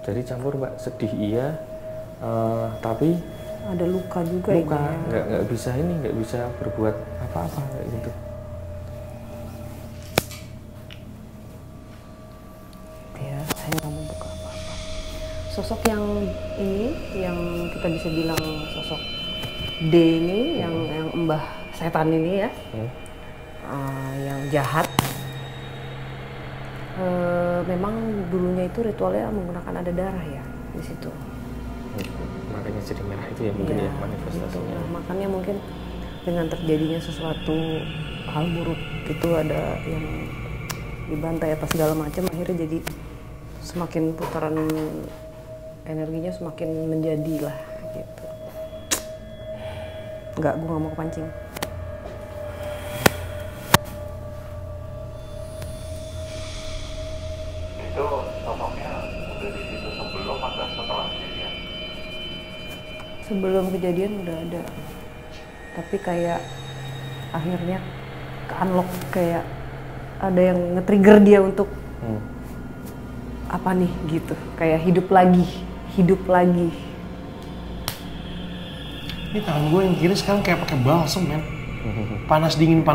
Jadi campur Mbak, sedih iya, tapi Ada luka juga luka, ini ya. nggak bisa berbuat apa-apa kayak gitu. Ya, saya nggak mau buka apa-apa. Sosok yang ini, yang kita bisa bilang sosok D ini, yang mbah setan ini ya, yang jahat. Memang dulunya itu ritualnya menggunakan ada darah ya di situ. Makanya jadi merah itu ya mungkin ya manifestasinya. Nah, makanya mungkin dengan terjadinya sesuatu hal buruk itu ada yang dibantai apa segala macam, akhirnya jadi semakin putaran energinya semakin menjadi lah gitu. Enggak, gue nggak mau kepancing. Itu sosoknya udah di situ sebelum atau setelah kejadian? Sebelum kejadian udah ada, tapi kayak akhirnya ke-unlock, kayak ada yang nge-trigger dia untuk apa nih gitu, kayak hidup lagi. Ini tangan gue yang kiri sekarang kayak pakai balsem men. Panas dingin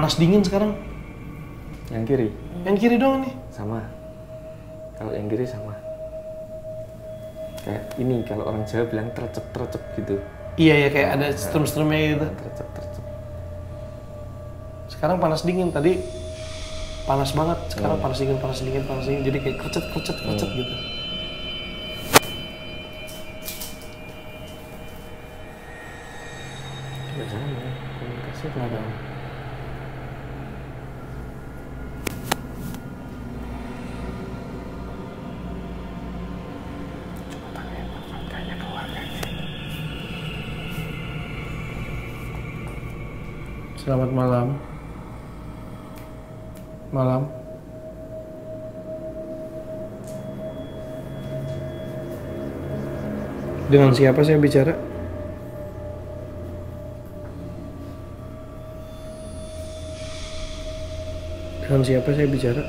sekarang. Yang kiri Yang kiri doang nih. sama. Kalau yang kiri sama. Kayak ini kalau orang Jawa bilang terecep gitu. Iya ya, kayak ada strem-stremnya gitu. Terecep. Sekarang panas dingin, tadi panas banget. Sekarang panas dingin. Jadi kayak kercet gitu. Nggak sama, komunikasi Nggak tahu. Coba tanyain Pak Fat, kayaknya keluarga sih. Selamat malam. Malam. Dengan siapa saya bicara? Dengan siapa saya bicara?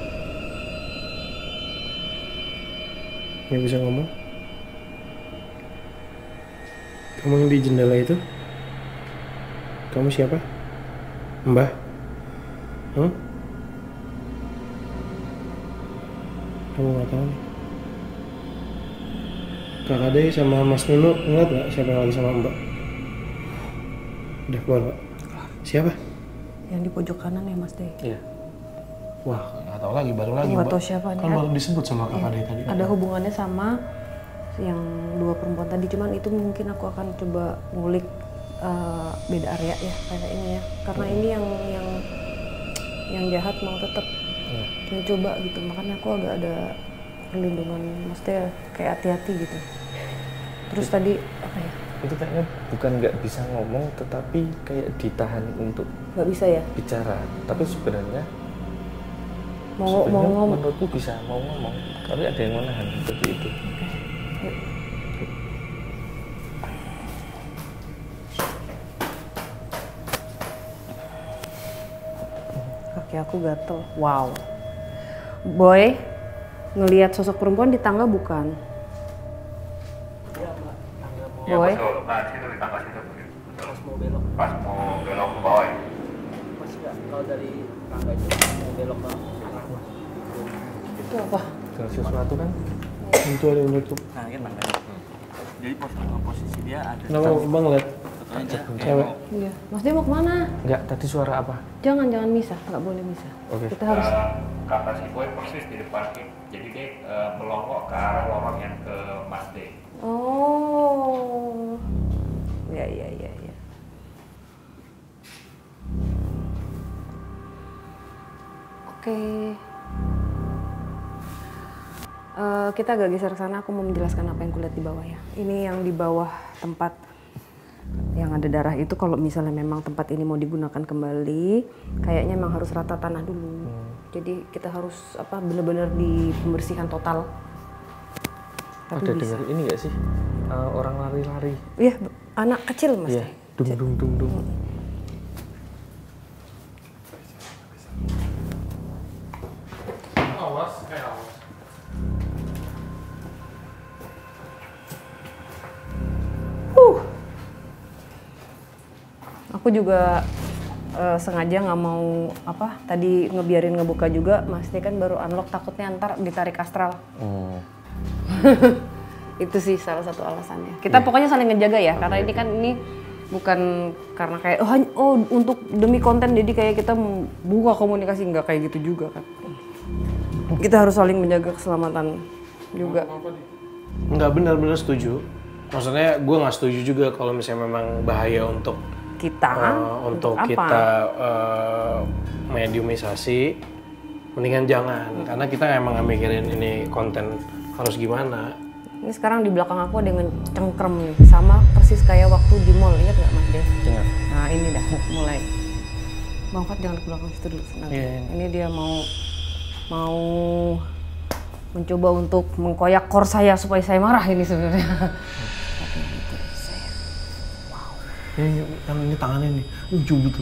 Nggak bisa ngomong? Kamu yang di jendela itu? Kamu siapa? Mbah? Kamu nggak tahu nih. Kakak Dei sama Mas Nunu ngeliat nggak siapa yang lagi sama Mbak? Udah keluar Pak. Siapa? Yang di pojok kanan ya Mas Dei. Iya. Wah nggak tahu lagi, baru lagi Nggak Mbak. tahu siapa nih. Kan baru disebut sama Kakak Dei tadi. Ada hubungannya sama yang dua perempuan tadi, cuman itu mungkin aku akan coba ngulik beda area ya kayak ini ya, karena ini yang jahat mau tetap mencoba gitu, makanya aku agak ada perlindungan, maksudnya kayak hati-hati gitu. Terus tadi apa ya? Itu kayaknya bukan nggak bisa ngomong, tetapi kayak ditahan untuk Nggak bisa ya? bicara. Tapi sebenarnya Mau ngomong. menurutku bisa mau ngomong, tapi ada yang menahan seperti itu. Yuk. Kaki aku gatel. Wow. Boy, ngelihat sosok perempuan di tangga bukan? Iya, Boy? betul. Nah, situ di tangga situ. Pas mau belok, Pas mau belok ke bawah ya. masih nggak? Kalau dari tangga itu mau belok ke arah Mas. Itu apa? Segala sesuatu kan Itu ada yang nutup. Nah, kan tangga. Jadi posisi dia ada. Kenapa Bang lihat? Sebetulnya dia Cewek. Iya. Mas dia mau kemana? nggak, tadi suara apa? Jangan misah, nggak boleh misah. Oke. Kita harus. Kata si Boy persis di depan Kim. Jadi dia melongok ke arah lorong yang ke Mas D. Oh. Ya. Oke. Kita agak geser ke sana. Aku mau menjelaskan apa yang kulihat di bawah ya. Ini yang di bawah tempat yang ada darah itu. Kalau misalnya memang tempat ini mau digunakan kembali, kayaknya memang harus rata tanah dulu. Jadi kita harus benar-benar di pembersihan total. Tapi Ada bisa. dengar ini nggak sih? Orang lari-lari. Iya, anak kecil mas. Iya. Dung. Awas. Aku juga sengaja nggak mau tadi ngebiarin ngebuka juga, Mas dia kan baru unlock, takutnya ntar ditarik astral. Itu sih salah satu alasannya. Kita pokoknya saling ngejaga ya, karena ini kan bukan karena kayak untuk demi konten jadi kayak kita buka komunikasi, nggak kayak gitu juga kan. Kita harus saling menjaga keselamatan juga. Nggak benar-benar setuju. Maksudnya gue nggak setuju juga kalau misalnya memang bahaya untuk Kita untuk apa? kita mediumisasi, mendingan jangan, karena kita emang nggak mikirin ini konten harus gimana. Ini sekarang di belakang aku ada yang cengkrem nih, sama persis kayak waktu di mall, ingat nggak Mas Dev? Ingat. Nah ini dah mulai. Bang Fat jangan ke belakang situ dulu. Nanti. Ini dia mau mencoba untuk mengkoyak kor saya supaya saya marah ini sebenarnya. Ini tangannya nih, cubit.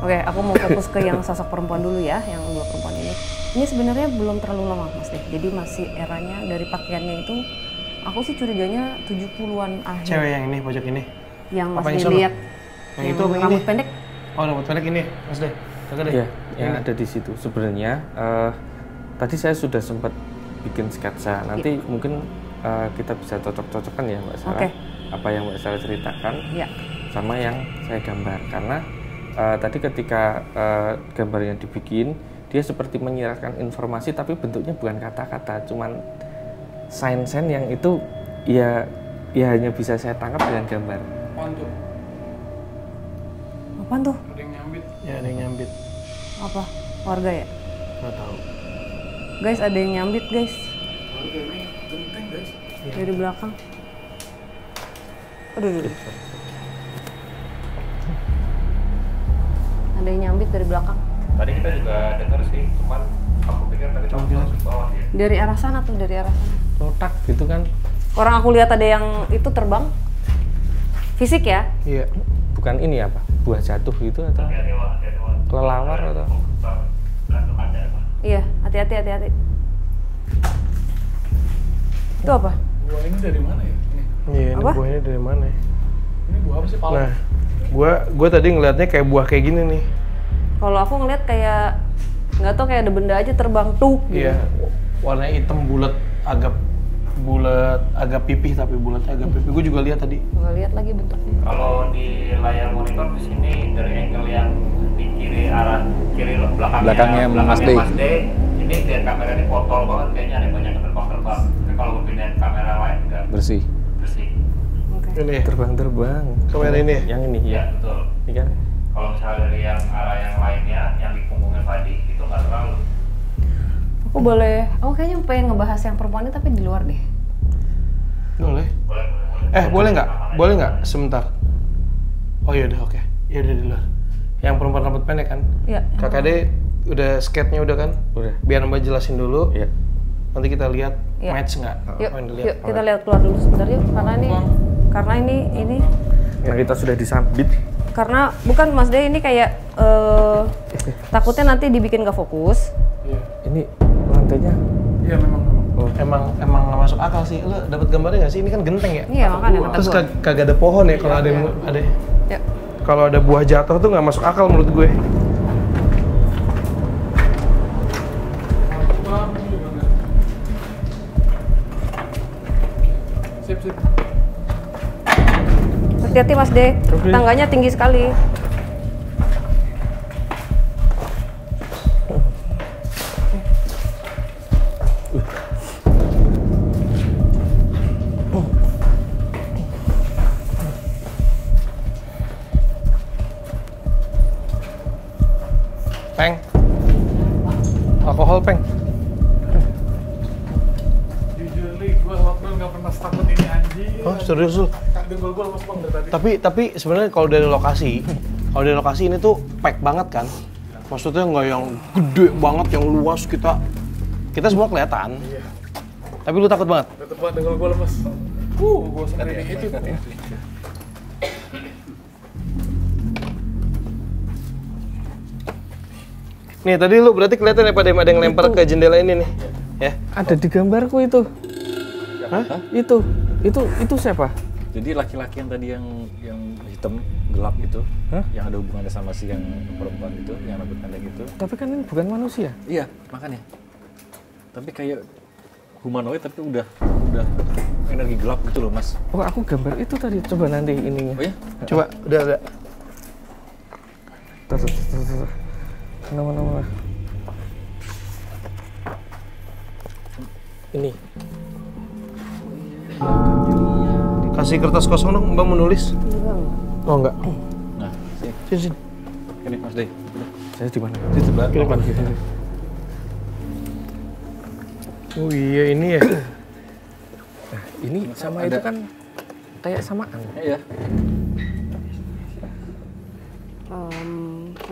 Oke, aku mau fokus ke yang sosok perempuan dulu ya, yang dua perempuan ini. Ini sebenarnya belum terlalu lama Mas Dev, jadi masih eranya dari pakaiannya itu, aku sih curiganya 70-an akhir. Cewek yang ini, pojok ini. Yang Apa Mas yang Dev sono? lihat, Yang itu apa rambut ini? pendek. Oh, rambut pendek ini, Mas Deh. Kakak deh. Iya, yang ada di situ. Sebenarnya tadi saya sudah sempat bikin sketsa. Nanti mungkin kita bisa cocok-cocokkan ya Mbak Sarah. Oke. Apa yang Mbak Sarah ceritakan Ya. sama yang saya gambar. Karena tadi ketika gambarnya dibikin, dia seperti menyiarkan informasi tapi bentuknya bukan kata-kata, cuman sign-sign yang itu ya ya hanya bisa saya tangkap dengan gambar. Apaan tuh? Ya ada yang nyambit. Apa? Warga ya? Nggak tahu. Guys, ada yang nyambit guys. Dari belakang. Aduh. Ada yang nyambit dari belakang. Tadi kita juga dengar sih, cuman aku pikir tadi kamu langsung bawah ya. Dari arah sana tuh, dari arah sana. Lotak gitu kan. Orang aku lihat ada yang itu terbang. Fisik ya? Iya. Bukan ini apa? Buah jatuh gitu atau kelelawar atau? Iya, hati-hati. Itu apa? Buah ini dari mana ya? Iya, ini Apa? buahnya dari mana ya? Ini buah apa sih? Nah, gua tadi ngelihatnya kayak buah kayak gini nih. Kalau aku ngeliat kayak nggak tau kayak ada benda aja terbang tuh. Iya, warnanya hitam bulat agak pipih tapi bulatnya agak pipih. Gue juga lihat tadi. Nggak lihat lagi bentuknya. Kalau di layar monitor di sini dari angle yang di kiri Belakangnya Mas D. Ini dari kamera ini kotor banget, kayaknya ada banyak terbang-terbang. Tapi kalau gue pindahin kamera lain udah Bersih. bersih. Oke. Ini Terbang-terbang. kamera ini. Yang ini ya. Ya betul. Ini kan. Kalau misalnya dari yang arah yang lainnya, yang di punggungnya tadi itu nggak terlalu. Aku boleh. Aku kayaknya pengen ngebahas yang perempuan ini tapi di luar deh. Boleh. Boleh. Boleh nggak? Boleh nggak? Sebentar. Oh iya udah oke. Ya udah di luar. Yang perempuan rambut pendek kan? Iya. KKD udah skate-nya udah kan? Udah. Biar Mbak jelasin dulu. Iya. Nanti kita lihat Iya. match nggak? Yuk, Apa yang dilihat? yuk kita lihat keluar dulu sebentar yuk. Karena ini Nah, kita sudah disambit. karena bukan Mas De, ini kayak takutnya nanti dibikin gak fokus. Ini lantainya. Iya memang nggak masuk akal sih. Lo dapat gambarnya nggak sih? Ini kan genteng ya. Iya makanya kata Terus gua. kagak ada pohon ya kalau ada Ya. kalau ada buah jatuh tuh nggak masuk akal menurut gue. Hati-hati Mas De, tangganya tinggi sekali. Peng. Alkohol, Peng. Jujur nih, gue lockdown gak pernah takut ini anjing. Oh, serius lu? Dengkul gue lemes banget dari tadi. Tapi sebenarnya kalau dari lokasi ini tuh pack banget kan. Maksudnya nggak yang gede banget, yang luas kita semua kelihatan. Iya. Tapi lu takut banget. Tetep banget dengkul gue lemes. Gue sendiri itu. Nih tadi lu berarti kelihatan ya pada ada yang lempar ke jendela ini nih. Ya. Ada di gambarku itu. Hah? Itu siapa? Jadi laki-laki yang tadi yang hitam gelap itu, yang ada hubungannya sama si yang perempuan itu, yang rambut pendek itu. Tapi kan ini bukan manusia. Iya, makanya. Tapi kayak humanoid tapi udah energi gelap gitu loh, Mas. Oh, aku gambar itu tadi. Coba nanti ininya. Oh ya? Coba udah. Tuh. Mana. Ini. Kasih kertas kosong dong, Mbak mau nulis. Oh enggak. Nah, Sini. ini Mas Dey. Saya di mana? Di sebelah depan gitu. Oh iya ini ya. Nah, ini sama itu kan kayak samaan. Iya.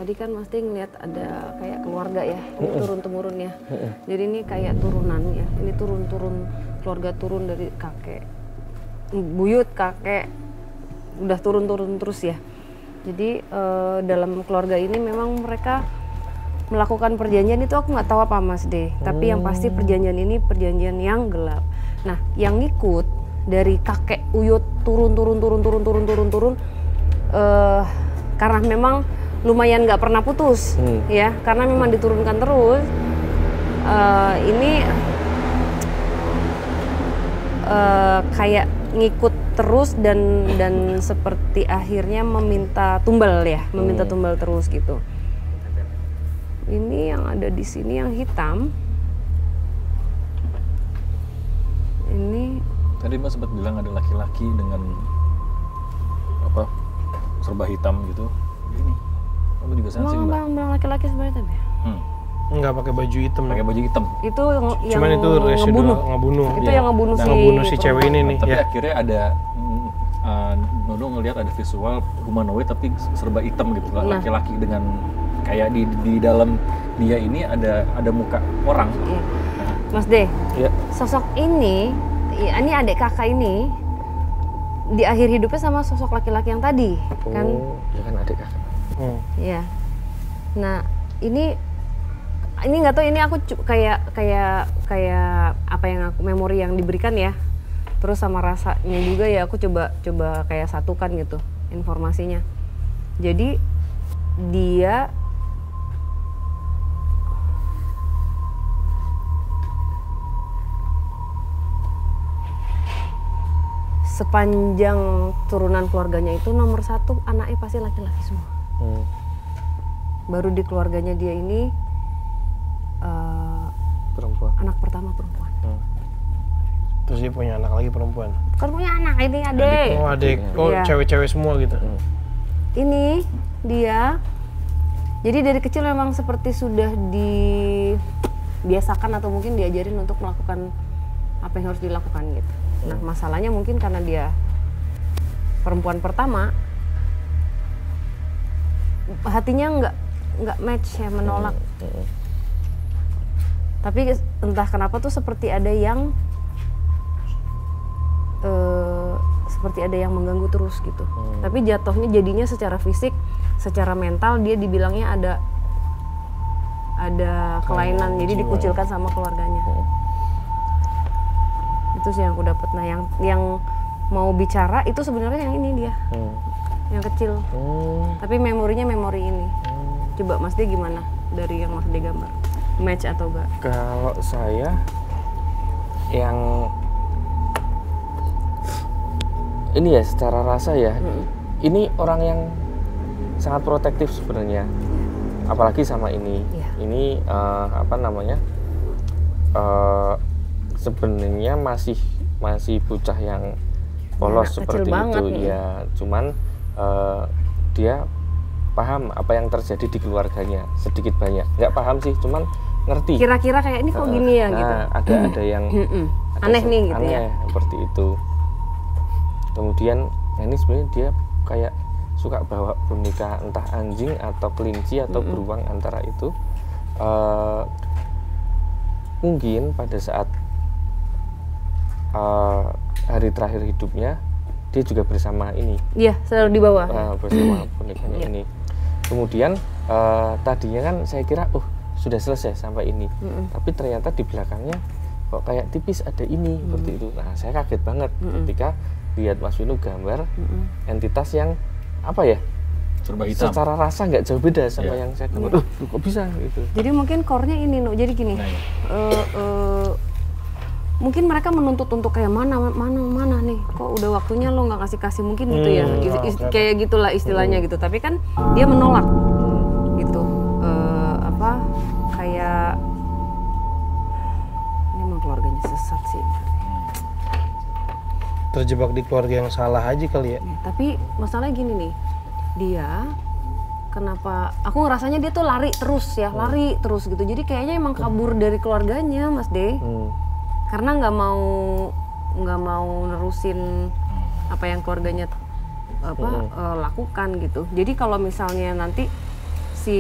Tadi kan Mas De ngeliat ada kayak keluarga ya, ini turun-temurun ya. Jadi ini kayak turunan ya, ini turun-turun, keluarga turun dari kakek, buyut, kakek, udah turun-turun terus ya. Jadi dalam keluarga ini memang mereka melakukan perjanjian itu aku nggak tahu apa Mas De, tapi yang pasti perjanjian ini perjanjian yang gelap. Nah, yang ngikut dari kakek uyut turun, karena memang lumayan nggak pernah putus, ya, karena memang diturunkan terus. Ini kayak ngikut terus dan seperti akhirnya meminta tumbal ya, meminta tumbal terus gitu. Ini yang ada di sini yang hitam. Ini Tadi Mas sempat bilang ada laki-laki dengan apa serba hitam gitu. Ini kamu juga sensing Mbak? Bang laki-laki sebenarnya tapi. Nggak pakai baju hitam. Pakai baju hitam. Itu yang Cuman itu residual ngebunuh. Itu Iya. yang ngebunuh Nah, si ngebunuh si cewek ini nih. Tapi Ya. akhirnya ada Nono ngelihat ada visual humanoid tapi serba hitam gitu, laki-laki dengan kayak di dalam dia ini ada muka orang. Iya. Mas D, Ya. sosok ini adik kakak ini di akhir hidupnya sama sosok laki-laki yang tadi, kan? Oh, ya kan adik kakak. Iya. Nah, ini nggak tahu, ini aku kayak apa yang aku memori yang diberikan ya. Terus sama rasanya juga ya aku coba kayak satukan gitu informasinya. Jadi dia sepanjang turunan keluarganya itu nomor 1 anaknya pasti laki-laki semua. Baru di keluarganya dia ini Perempuan. anak pertama perempuan. Terus dia punya anak lagi perempuan. Kan punya anak ini adik. Oh adik, oh Iya. cewek-cewek semua gitu. Ini dia, jadi dari kecil memang seperti sudah dibiasakan atau mungkin diajarin untuk melakukan apa yang harus dilakukan gitu. Nah masalahnya mungkin karena dia perempuan pertama, hatinya nggak match ya, menolak. Tapi entah kenapa tuh seperti ada yang mengganggu terus gitu. Tapi jatuhnya jadinya secara fisik, secara mental dia dibilangnya ada kelainan, jadi dikucilkan sama keluarganya. Itu sih yang aku dapat. Nah yang mau bicara itu sebenarnya yang ini dia, yang kecil. Tapi memorinya memori ini. Coba Mas D gimana dari yang Mas D gambar? Match atau enggak? Kalau saya yang ini ya secara rasa ya, ini orang yang sangat protektif sebenarnya, apalagi sama ini. Ini apa namanya? Sebenarnya masih bocah yang polos seperti itu ya. Cuman dia paham apa yang terjadi di keluarganya sedikit banyak. Nggak paham sih, cuman ngerti. Kira-kira kayak ini kok gini ya gitu. Ada yang aneh nih gitu aneh, ya. Seperti itu. Kemudian ini sebenarnya dia kayak suka bawa boneka entah anjing atau kelinci atau beruang antara itu. Mungkin pada saat hari terakhir hidupnya dia juga bersama ini. Iya, selalu di bawah. Bersama bonekanya ini. Kemudian tadinya kan saya kira sudah selesai sampai ini. Tapi ternyata di belakangnya kok kayak tipis ada ini seperti itu. Nah, saya kaget banget ketika lihat Mas Winu gambar entitas yang apa ya? Serba hitam. Secara rasa nggak jauh beda sama yang saya gambar. Kok bisa gitu. Jadi mungkin core-nya ini, Jadi gini. Mungkin mereka menuntut untuk kayak mana nih, kok udah waktunya lo nggak kasih mungkin gitu ya, kayak gitulah istilahnya gitu. Tapi kan dia menolak gitu, kayak ini emang keluarganya sesat sih. Terjebak di keluarga yang salah aja kali ya. Tapi masalahnya gini nih, dia kenapa? Aku ngerasanya dia tuh lari terus gitu. Jadi kayaknya emang kabur dari keluarganya, Mas D. Karena nggak mau nerusin apa yang keluarganya lakukan gitu. Jadi kalau misalnya nanti si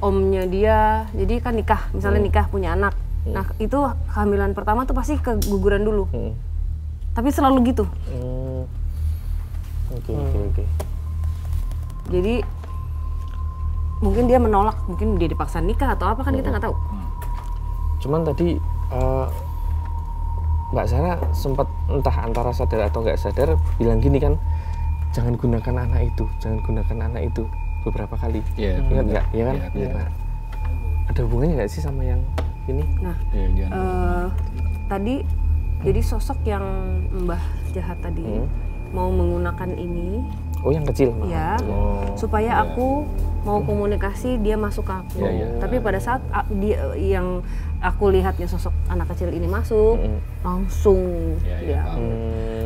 omnya dia, jadi kan nikah, misalnya nikah punya anak, nah itu kehamilan pertama tuh pasti keguguran dulu. Tapi selalu gitu. Oke. Jadi mungkin dia menolak, mungkin dia dipaksa nikah atau apa kan kita nggak tahu. Cuman tadi Mbak Sarah sempat entah antara sadar atau nggak sadar bilang gini kan, jangan gunakan anak itu beberapa kali. Ingat nggak? Iya kan? Nah, ada hubungannya nggak sih sama yang ini? Nah, tadi jadi sosok yang Mbah jahat tadi mau menggunakan ini. Oh, yang kecil. Ya, supaya aku mau komunikasi dia masuk ke aku. Tapi pada saat dia yang aku lihatnya sosok anak kecil ini masuk, langsung dia.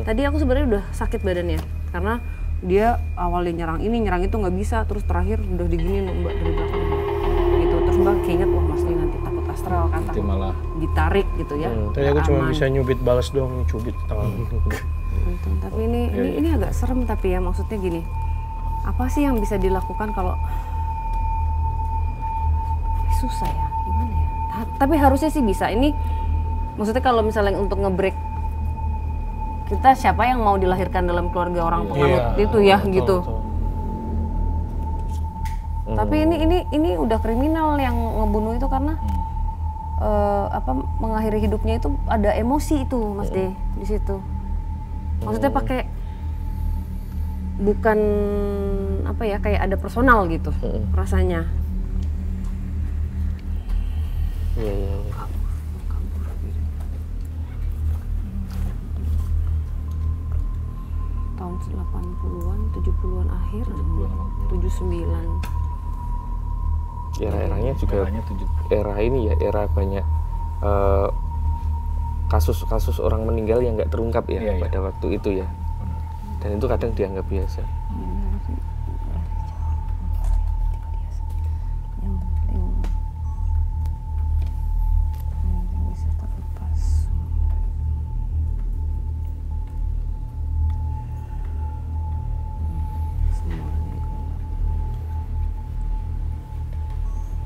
Tadi aku sebenarnya udah sakit badannya karena dia awalnya nyerang ini, nyerang itu nggak bisa, terus terakhir udah diginiin Mbak dari belakang gitu. Terus Mbak keinget, wah Mas Li nanti takut astral kan, takut malah ditarik gitu ya. Tadi aku cuma bisa nyubit balas doang, cubit tangan. Tapi ini agak serem, tapi ya maksudnya gini, apa sih yang bisa dilakukan kalau susah ya, gimana ya? Tapi harusnya sih bisa. Ini maksudnya kalau misalnya untuk nge-break, kita siapa yang mau dilahirkan dalam keluarga orang penganut itu ya, betul, gitu. Betul. Tapi ini udah kriminal yang ngebunuh itu karena mengakhiri hidupnya itu ada emosi itu, Mas D, di situ. Maksudnya pakai bukan apa ya, kayak ada personal gitu rasanya. Tahun 80-an, 70-an akhir, 79. Era-eranya juga era ini ya, era banyak kasus-kasus orang meninggal yang nggak terungkap ya pada waktu itu ya. Dan itu kadang dianggap biasa.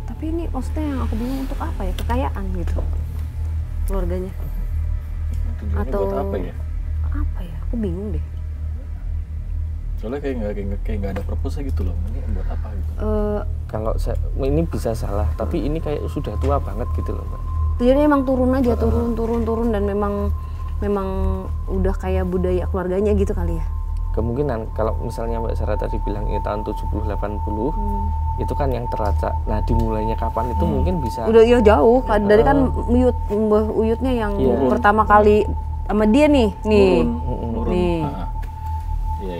Tapi ini maksudnya yang aku bingung untuk apa ya, kekayaan gitu keluarganya. Tujuannya atau buat apa ya? Apa ya, aku bingung deh. Soalnya kayak nggak ada purpose gitu loh. Ini buat apa gitu? Kalau ini bisa salah, tapi ini kayak sudah tua banget gitu loh, Mbak. Tujuannya emang turun aja, turun dan memang udah kayak budaya keluarganya gitu kali ya. Kemungkinan kalau misalnya Mbak Sarah tadi bilang ini tahun 70-80 itu kan yang teracak. Nah dimulainya kapan itu mungkin bisa. Udah ya jauh, dari kan Mbah Uyutnya yang pertama kali sama dia nih.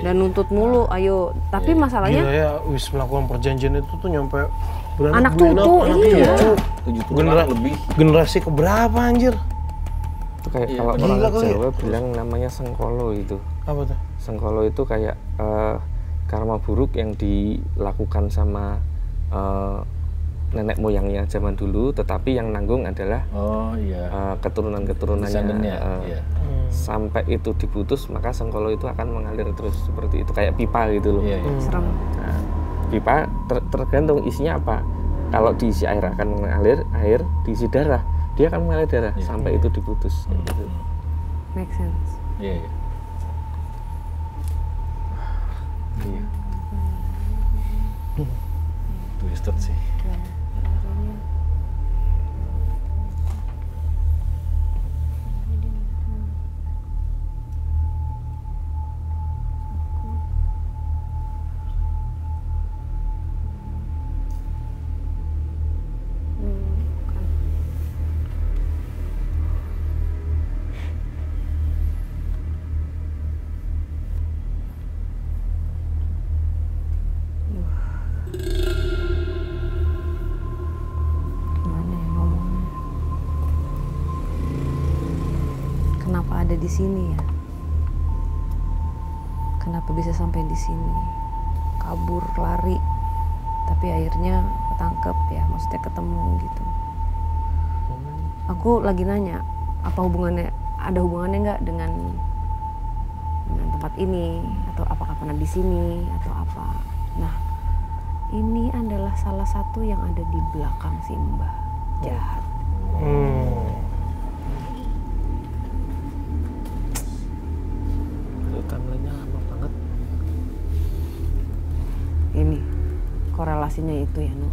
Dan nuntut mulu, ayo. Tapi masalahnya ya wis melakukan perjanjian itu tuh nyampe anak cucu, iya. 7 tahun lebih. Generasi keberapa anjir? Itu kayak kalau orang Jawa bilang namanya sengkolo itu. Apa tuh? Sengkolo itu kayak karma buruk yang dilakukan sama nenek moyangnya zaman dulu, tetapi yang nanggung adalah keturunan-keturunannya. Sampai itu diputus, maka sengkolo itu akan mengalir terus seperti itu, kayak pipa gitu loh. Serem. Nah, pipa tergantung isinya apa. Kalau diisi air akan mengalir air, diisi darah dia akan mengalir darah sampai itu diputus. Gitu. Make sense. Iya. Twisted sih. Kenapa ada di sini ya? Kenapa bisa sampai di sini? Kabur, lari, tapi akhirnya ketangkep ya, maksudnya ketemu gitu. Aku lagi nanya, apa hubungannya? Ada hubungannya nggak dengan tempat ini? Atau apakah pernah di sini? Atau apa? Nah, ini adalah salah satu yang ada di belakang si Mbah jahat. Timelinenya lama banget. Ini korelasinya itu ya, Nu.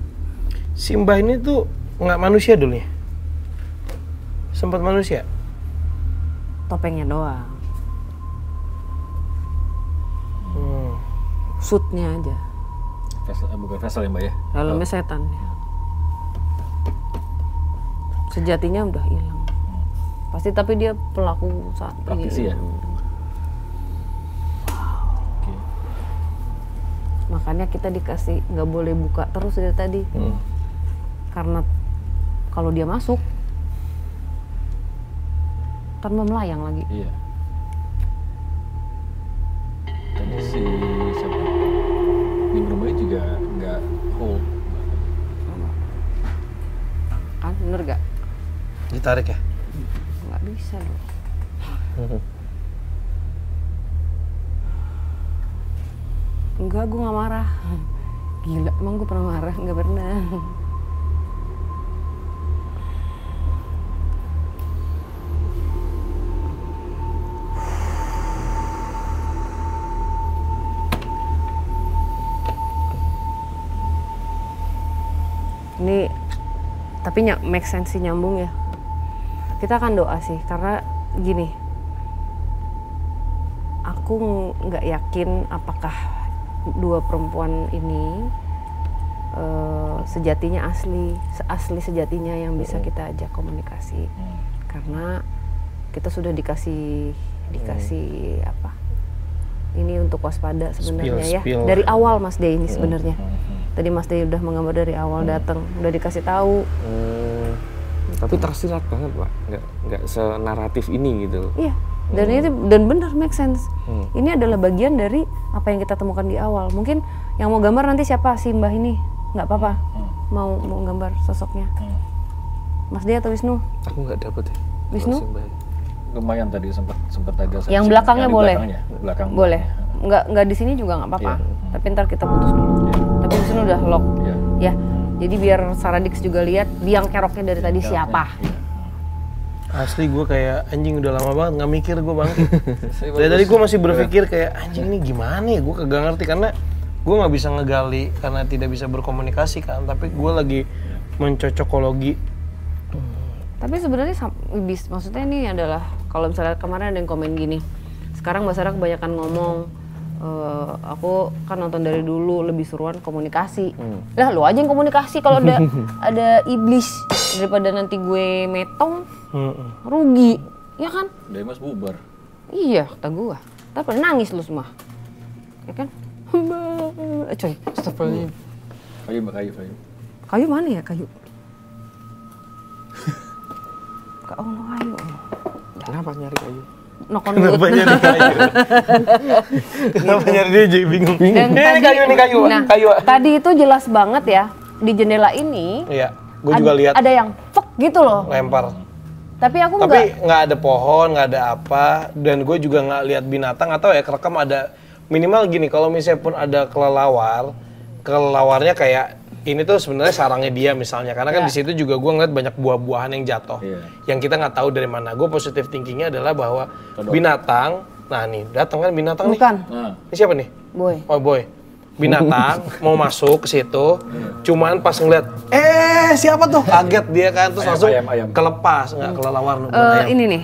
Si Mbah ini tuh nggak manusia dulu ya? Sempat manusia? Topengnya doang. Suitnya aja. Bukan vessel ya Mbak ya? Dalamnya setan. Sejatinya udah hilang. Pasti, tapi dia pelaku saat praktisi ya? Makanya kita dikasih nggak boleh buka terus dari tadi. Karena kalau dia masuk tanpa melayang lagi. Iya. Tadi si siapa? Minggu juga nggak hold. Kan bener gak? Ditarik ya? Nggak bisa loh. Enggak, gue nggak marah. Gila, emang gue pernah marah? Nggak pernah. Ini tapi make sense sih, nyambung ya. Kita akan doa sih, karena gini, aku nggak yakin apakah dua perempuan ini sejatinya asli sejatinya yang bisa kita ajak komunikasi. Karena kita sudah dikasih apa? Ini untuk waspada sebenarnya ya. Dari awal Mas De ini sebenarnya. Tadi Mas De udah menggambar dari awal datang, udah dikasih tahu. Tapi tersirat banget Pak, nggak senaratif ini gitu. Iya. Dan benar make sense. Ini adalah bagian dari apa yang kita temukan di awal. Mungkin yang mau gambar nanti siapa si Mbah ini? Nggak apa-apa. Mau gambar sosoknya. Mas Dia atau Wisnu? Aku nggak dapet ya. Wisnu? Lumayan tadi sempat agak. Yang belakangnya boleh. Belakang. Boleh. Nggak di sini juga nggak apa-apa. Tapi ntar kita putus dulu. Tapi Wisnu udah lock. Ya. Jadi biar Saradix juga lihat biang keroknya dari tadi siapa. Asli gue kayak anjing udah lama banget nggak mikir gue bangkit. Dari tadi gue masih berpikir kayak anjing ini gimana ya, gue kagak ngerti karena gue nggak bisa ngegali karena tidak bisa berkomunikasi kan. Tapi gue lagi mencocokologi. Tapi sebenarnya maksudnya ini adalah kalau misalnya kemarin ada yang komen gini, sekarang Mbak Sarah kebanyakan ngomong. Aku kan nonton dari dulu lebih seruan komunikasi. Lah lu aja yang komunikasi kalau ada iblis daripada nanti gue metong rugi, ya kan? Dari Mas bubar. Iya kata gue. Tapi nangis lu semua, ya kan? Coy, astagfirullah. Kayu Mbak, kayu. Kayu mana ya kayu? Kayu. Kenapa nyari kayu? Kenapa nyari kayu? Kenapa nyari dia jadi bingung. Ini kayu. Nah, kayu. Tadi itu jelas banget ya di jendela ini. Iya, gue juga lihat. Ada yang fek gitu loh. Lempar. Tapi aku nggak ada pohon, nggak ada apa, dan gue juga nggak lihat binatang atau ya kerekam ada minimal gini. Kalau misalnya pun ada kelelawarnya kayak ini tuh sebenarnya sarangnya dia misalnya, karena kan di situ juga gue ngeliat banyak buah-buahan yang jatuh, yang kita nggak tahu dari mana. Gue positif thinkingnya adalah bahwa binatang, nah nih datang kan binatang nih. Ini siapa nih? Boy. Oh Boy. Binatang mau masuk ke situ, cuman pas ngeliat, siapa tuh? Kaget dia kan, terus langsung kelepas, nggak kelelawar. Ini nih.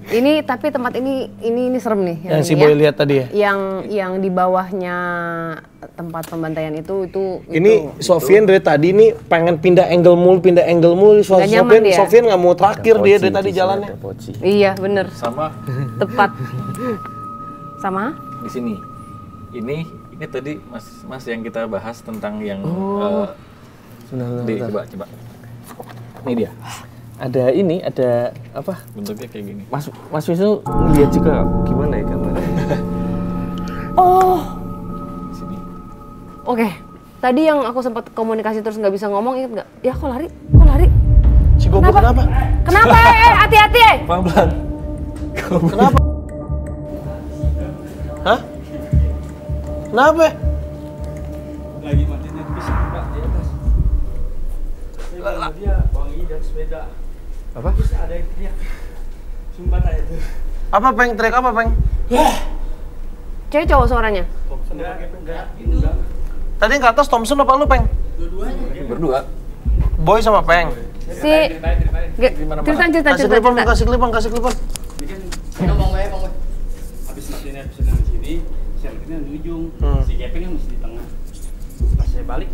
Ini tapi tempat ini serem nih. Yang si Boy lihat tadi ya? Yang di bawahnya tempat pembantaian itu. Ini Sofian dari tadi nih pengen pindah angle mulu. Sofian nggak mau terakhir dia dari tadi jalannya. Iya bener. Sama. Tepat. Sama? Di sini. Ini tadi mas yang kita bahas tentang yang. Coba. Ini dia. Ada apa? Bentuknya kayak gini. Mas Wisnu lihat juga gimana ya gambarnya? Sini. Oke. Tadi yang aku sempat komunikasi terus nggak bisa ngomong, inget nggak? Ya kok lari? Si Gobo kenapa? Kenapa? Hati-hati. Pelan-pelan. Kenapa? Hah? Kenapa? Lagi matiin Netflix Pak di atas. Dia wangi dan sepeda. Apa? Terus ada yang teriak. Sumpah tanya tuh. Apa Peng? Teriak apa Peng? Cewek cowok suaranya? Enggak. Itu. Tadi yang ke atas Thompson apa lu Peng? Dua-duanya. Berdua. Boy sama Peng. Ceritain. Cerita. Kasih klipan. Dia ngomong aja Bang. Habis matiin episode yang sini, shelternya di ujung. Si Gepeng yang mesti di tengah. Pas saya balik,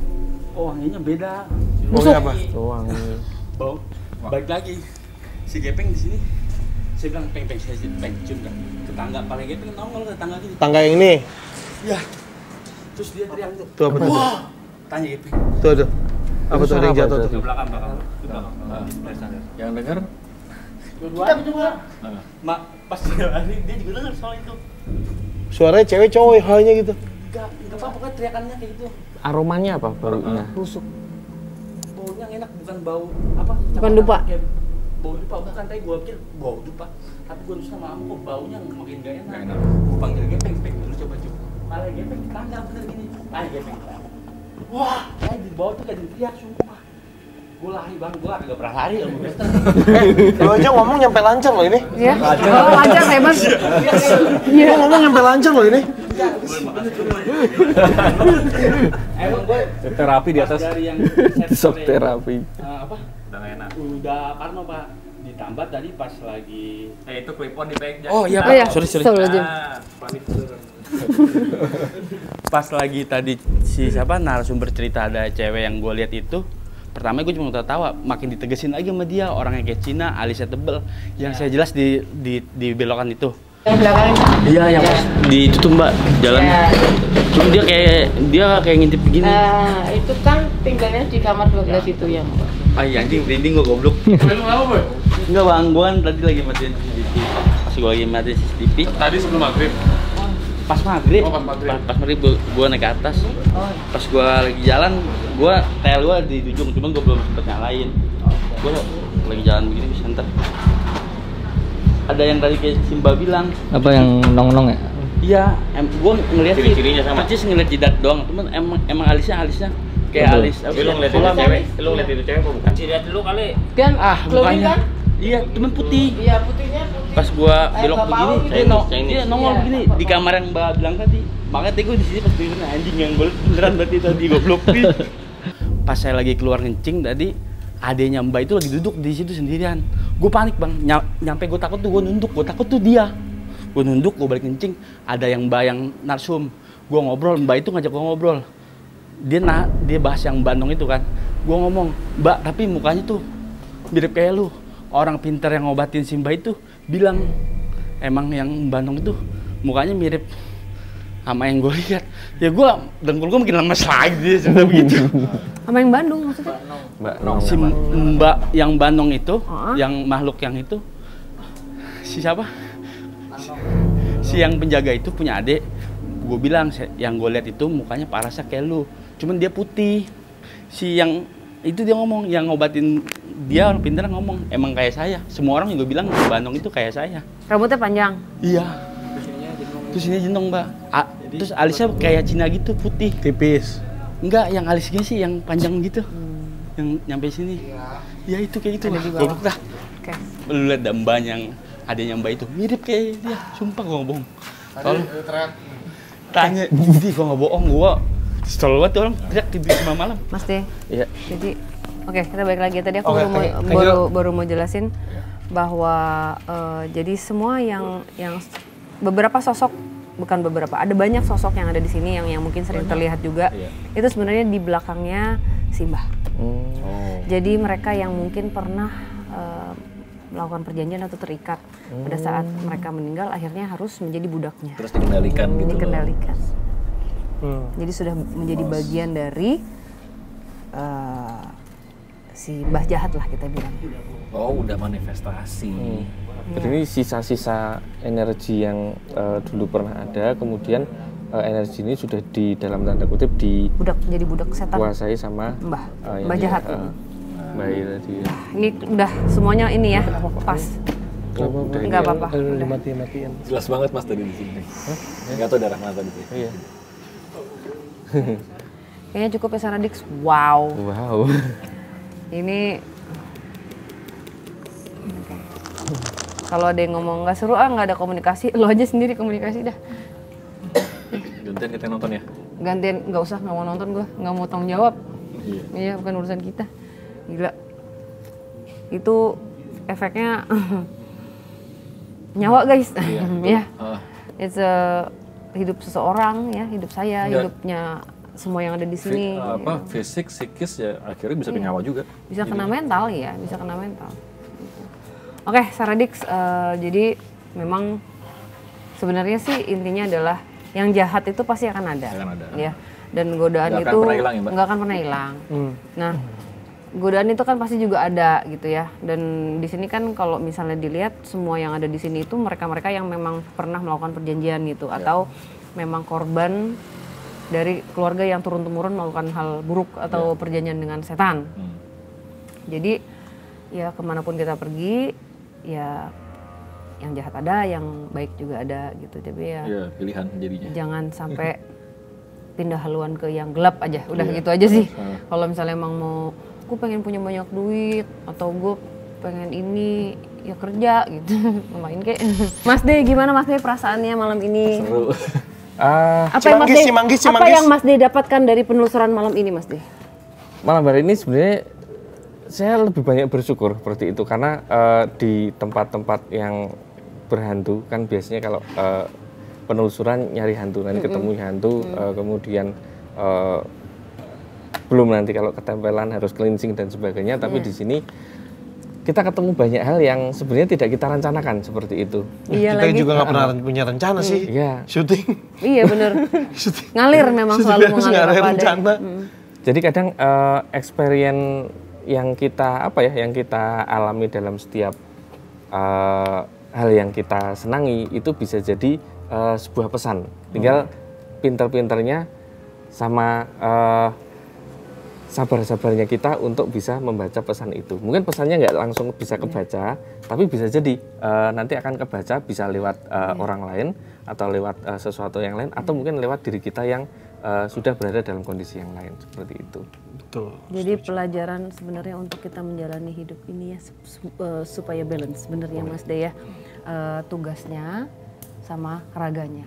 wanginya beda. Wangi apa? Wangi. Bau. Balik lagi. Si Gepeng di sini. Saya bilang Peng cium kan. Tetangga paling Gepeng nongol ke tetangga gitu. Tangga yang ini? Ya. Terus dia teriak tuh. Tuh apa tuh? Wah! Tanya Gepeng. Tuh. Apa tuh ada yang jatuh tuh? Ke belakang. Dari sana. Yang dengar Kita berdua. Mak, pas dia lari, dia juga dengar soal itu. Suaranya cewek cowok halnya gitu. Enggak apa pokoknya teriakannya kayak gitu. Aromanya apa baunya? Rusuk. Baunya enak, bukan bau apa? Bukan dupa. Kayak bau dupa, bukan, tapi gua pikir bau dupa. Tapi gua terus sama kamu kok baunya makin gak enak. Gua panggil Gepeng, dulu coba. Malah Gepeng tangga bener gini. Gepeng. Wah, kayak di bawah tuh kayak teriak sumpah. Gue lari bang, gue agak pernah lari sama Mister. Lu aja ngomong nyampe lancar loh ini. Iya. Oh, lancar hebat. Iya, ngomong nyampe lancar loh ini. Emang gue terapi di atas. dari yang Shock terapi. apa? Udah gak enak. Udah parno pak. Ditambah tadi pas lagi. Itu clip on di back. Oh iya Oh iya, sorry. Pas lagi tadi si siapa narasumber cerita ada cewek yang gue lihat itu. Pertama gue cuma ketawa, makin ditegesin lagi sama dia, orangnya kayak Cina, alisnya tebel. Yang saya jelas di belokan itu. Yang belakang itu? Iya, yang pas di itu tuh Mbak, jalan. Cuma dia kayak ngintip begini. Itu kan tinggalnya di kamar 12 itu yang. Ah iya, anjing merinding gue goblok. Enggak bang, gue kan tadi lagi matiin CCTV. Pas gue lagi matiin CCTV. Tadi sebelum maghrib. Pas maghrib. Oh, pas maghrib. Pas maghrib gue naik ke atas. Pas gue lagi jalan, tel gue di ujung, cuman gue belum sempet nyalain. Gue lagi jalan begini bisa ntar. Ada yang tadi kayak Simba bilang. Apa yang nong-nong ya? Iya, gue ngeliat sih. Ciri-cirinya sama. Percis ngeliat jidat doang, cuman emang alisnya kayak Betul. alis. Lu ngeliat itu cewek, lu ngeliat itu cewek apa bukan? Ciri lu kali. Kan Mukanya. kan? Iya, cuman putih. Iya, putihnya putih. Pas gua belok Kayak begini, bapau gitu. dia nongol begini di kamar yang Mbak bilang tadi. Makanya tadi gua di sini pas dengerin anjing yang gua beneran berarti tadi goblok. Pas saya lagi keluar kencing tadi, adenya Mbak itu lagi duduk di situ sendirian. Gua panik, Bang. Nyampe gua takut tuh, gua nunduk, gua takut tuh dia. Gua nunduk, gua balik kencing, ada yang Mbak yang narsum. Gua ngobrol, Mbak itu ngajak gua ngobrol. Dia bahas yang Bandung itu kan. Gua ngomong, "Mbak, tapi mukanya tuh mirip kayak lu." Orang pintar yang ngobatin si Mbak itu bilang emang yang Bandung itu mukanya mirip sama yang gue lihat. Ya gue dengkul gue makin lemes lagi sudah begitu. Sama yang Bandung maksudnya? Si Mbak yang Bandung itu, yang makhluk yang itu, si siapa? Si yang penjaga itu punya adik. Gue bilang yang gue lihat itu mukanya parasnya kayak lu, cuman dia putih. Si yang itu dia ngomong, yang ngobatin dia orang pintar ngomong, emang kayak saya. Semua orang juga bilang Bandung itu kayak saya. Rambutnya panjang? Iya. Terus ini jenong Mbak. Terus alisnya kayak Cina gitu, putih. Tipis. Enggak, yang alisnya sih yang panjang gitu. Yang nyampe sini. Ya itu kayak gitu. Goblok dah. Oke. Lu lihat Mbak yang adanya Mbak itu mirip kayak dia. Sumpah gua nggak bohong. Tolong. Tanya, di gua nggak bohong, gua selalu banget orang teriak di malam. Mas D. Iya. Jadi, oke, kita balik lagi. Tadi aku Oke, baru mau jelasin bahwa jadi semua yang beberapa sosok, bukan beberapa, ada banyak sosok yang ada di sini yang mungkin sering terlihat juga. Itu sebenarnya di belakangnya Simbah. Jadi mereka yang mungkin pernah melakukan perjanjian atau terikat pada saat mereka meninggal, akhirnya harus menjadi budaknya. Terus dikendalikan gitu. Dikendalikan. Jadi sudah menjadi bagian dari si Mbah Jahat lah kita bilang. Oh, udah manifestasi. Jadi ini sisa-sisa energi yang dulu pernah ada, kemudian energi ini sudah di dalam tanda kutip Jadi budak setan. dikuasai sama Mbah Jahat. Mbah tadi. Ini udah semuanya ini ya, pas. Enggak apa-apa. Dimatiin. Jelas banget Mas tadi di sini. Enggak tahu darah mata di sini. Iya. Kayaknya cukup ya Saradix. Wow. Wow. Ini kalau ada yang ngomong nggak seru nggak ada komunikasi, lo aja sendiri komunikasi dah. Gantian kita nonton ya. Gantian, nggak usah, nggak mau nonton gue, nggak mau tanggung jawab. Iya, bukan urusan kita. Gila. Itu efeknya nyawa guys. Ya. It's hidup seseorang ya, hidup saya, hidupnya semua yang ada di sini. Fisik, psikis ya akhirnya bisa ke nyawa juga. Bisa kena mental ya, bisa kena mental. Oke, Saradix, jadi memang sebenarnya sih intinya adalah Yang jahat itu pasti akan ada. Ya. Dan godaan Nggak akan itu pernah hilang ya, Mbak? nggak akan pernah hilang. Nah, godaan itu kan pasti juga ada gitu ya. Dan di sini kan kalau misalnya dilihat semua yang ada di sini itu mereka-mereka yang memang pernah melakukan perjanjian gitu atau memang korban dari keluarga yang turun-temurun melakukan hal buruk atau perjanjian dengan setan. Jadi ya kemanapun kita pergi ya yang jahat ada, yang baik juga ada gitu. Tapi ya pilihan jadinya. jangan sampai pindah haluan ke yang gelap aja. Udah gitu aja sih. Kalau misalnya emang mau gue pengen punya banyak duit atau gue pengen ini ya kerja gitu. Main kayak. Mas De, gimana Mas De perasaannya malam ini? Seru. Apa yang Mas De dapatkan dari penelusuran malam ini Mas De? Malam hari ini sebenarnya saya lebih banyak bersyukur seperti itu karena di tempat-tempat yang berhantu kan biasanya kalau penelusuran nyari hantu, nanti ketemu hantu, kemudian belum nanti kalau ketempelan harus cleansing dan sebagainya, tapi di sini kita ketemu banyak hal yang sebenarnya tidak kita rencanakan seperti itu. Iya, kita juga nggak pernah punya rencana sih. Iya. Syuting. Iya bener. Ngalir memang selalu mengalir apa rencana. Jadi kadang experience yang kita yang kita alami dalam setiap hal yang kita senangi itu bisa jadi sebuah pesan. Tinggal pinter-pinternya sama sabar-sabarnya kita untuk bisa membaca pesan itu. Mungkin pesannya nggak langsung bisa kebaca, tapi bisa jadi nanti akan kebaca bisa lewat orang lain atau lewat sesuatu yang lain, atau mungkin lewat diri kita yang sudah berada dalam kondisi yang lain seperti itu. Betul. Jadi pelajaran sebenarnya untuk kita menjalani hidup ini ya supaya balance sebenarnya Mas De ya, tugasnya sama raganya.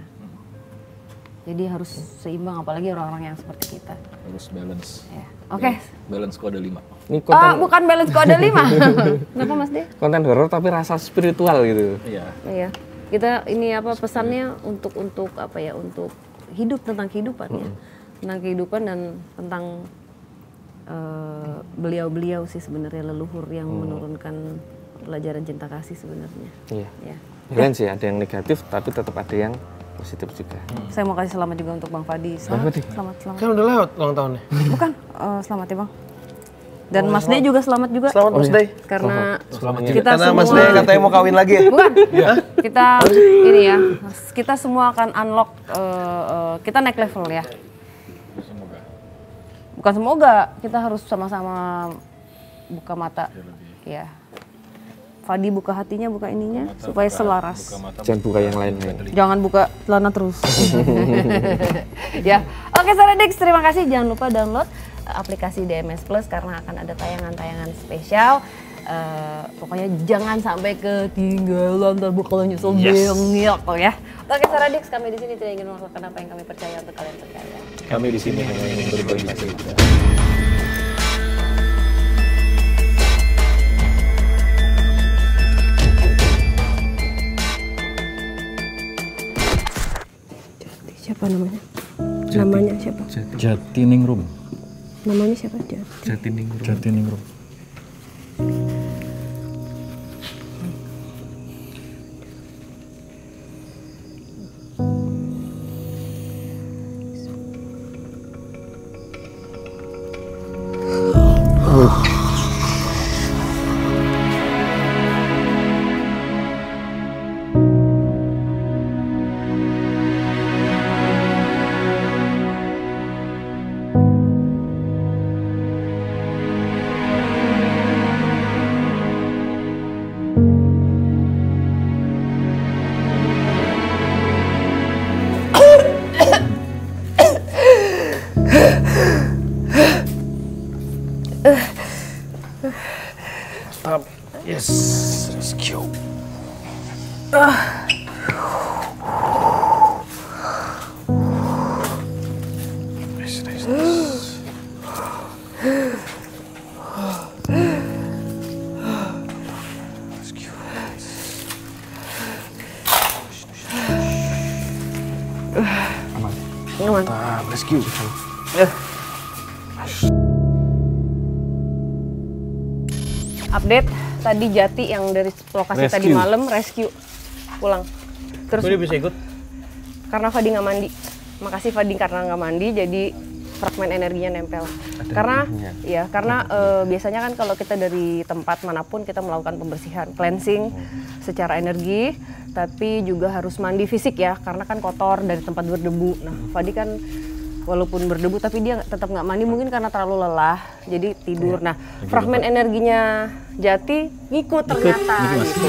Jadi harus seimbang, apalagi orang-orang yang seperti kita. Harus balance. Ya. Oke. Balance kode 5. Ini konten, bukan balance kode 5. Kenapa Mas De? konten horor tapi rasa spiritual gitu. Iya. Iya. Kita ini apa pesannya untuk apa ya, untuk hidup, tentang kehidupan ya. Tentang kehidupan dan tentang beliau-beliau sih sebenarnya leluhur yang menurunkan pelajaran cinta kasih sebenarnya. Iya. Ya. Keren sih, ada yang negatif tapi tetap ada yang positif juga. Saya mau kasih selamat juga untuk Bang Fadi. Selamat. Kan udah lewat ulang tahunnya. Bukan, selamat ya Bang. Dan Mas De juga selamat juga. Selamat Mas De. Karena kita Karena semua. Mas De katanya mau kawin lagi ya? Bukan. Kita ini ya, kita semua akan unlock, kita naik level ya. Semoga. Bukan semoga, kita harus sama-sama buka mata. Ya. Fadi buka hatinya, buka ininya, supaya selaras. Jangan buka yang lain-lain. Jangan buka celana terus. Ya, oke Saradix, terima kasih. Jangan lupa download aplikasi DMS Plus karena akan ada tayangan-tayangan spesial. Pokoknya jangan sampai ketinggalan, ntar bakal nyusul bengok ya. Oke Saradix, kami di sini tidak ingin melakukan apa yang kami percaya untuk kalian percaya. Kami di sini hanya ingin berbagi cerita. Siapa namanya? Namanya siapa? Jatiningrum. Namanya siapa? Jatiningrum. Yes, let's go. Nice. Mantap, let's go. Update tadi Jati yang dari lokasi tadi malam rescue pulang. Terus Dia bisa ikut? karena Fadi nggak mandi. Makasih Fadi karena nggak mandi, jadi fragmen energinya nempel. Karena biasanya kan kalau kita dari tempat manapun kita melakukan pembersihan, cleansing secara energi, tapi juga harus mandi fisik ya, karena kan kotor dari tempat berdebu. Nah, Fadi kan walaupun berdebu tapi dia tetap nggak mandi, mungkin karena terlalu lelah, jadi tidur. Nah, fragmen energinya Jati ngikut ternyata. Gitu.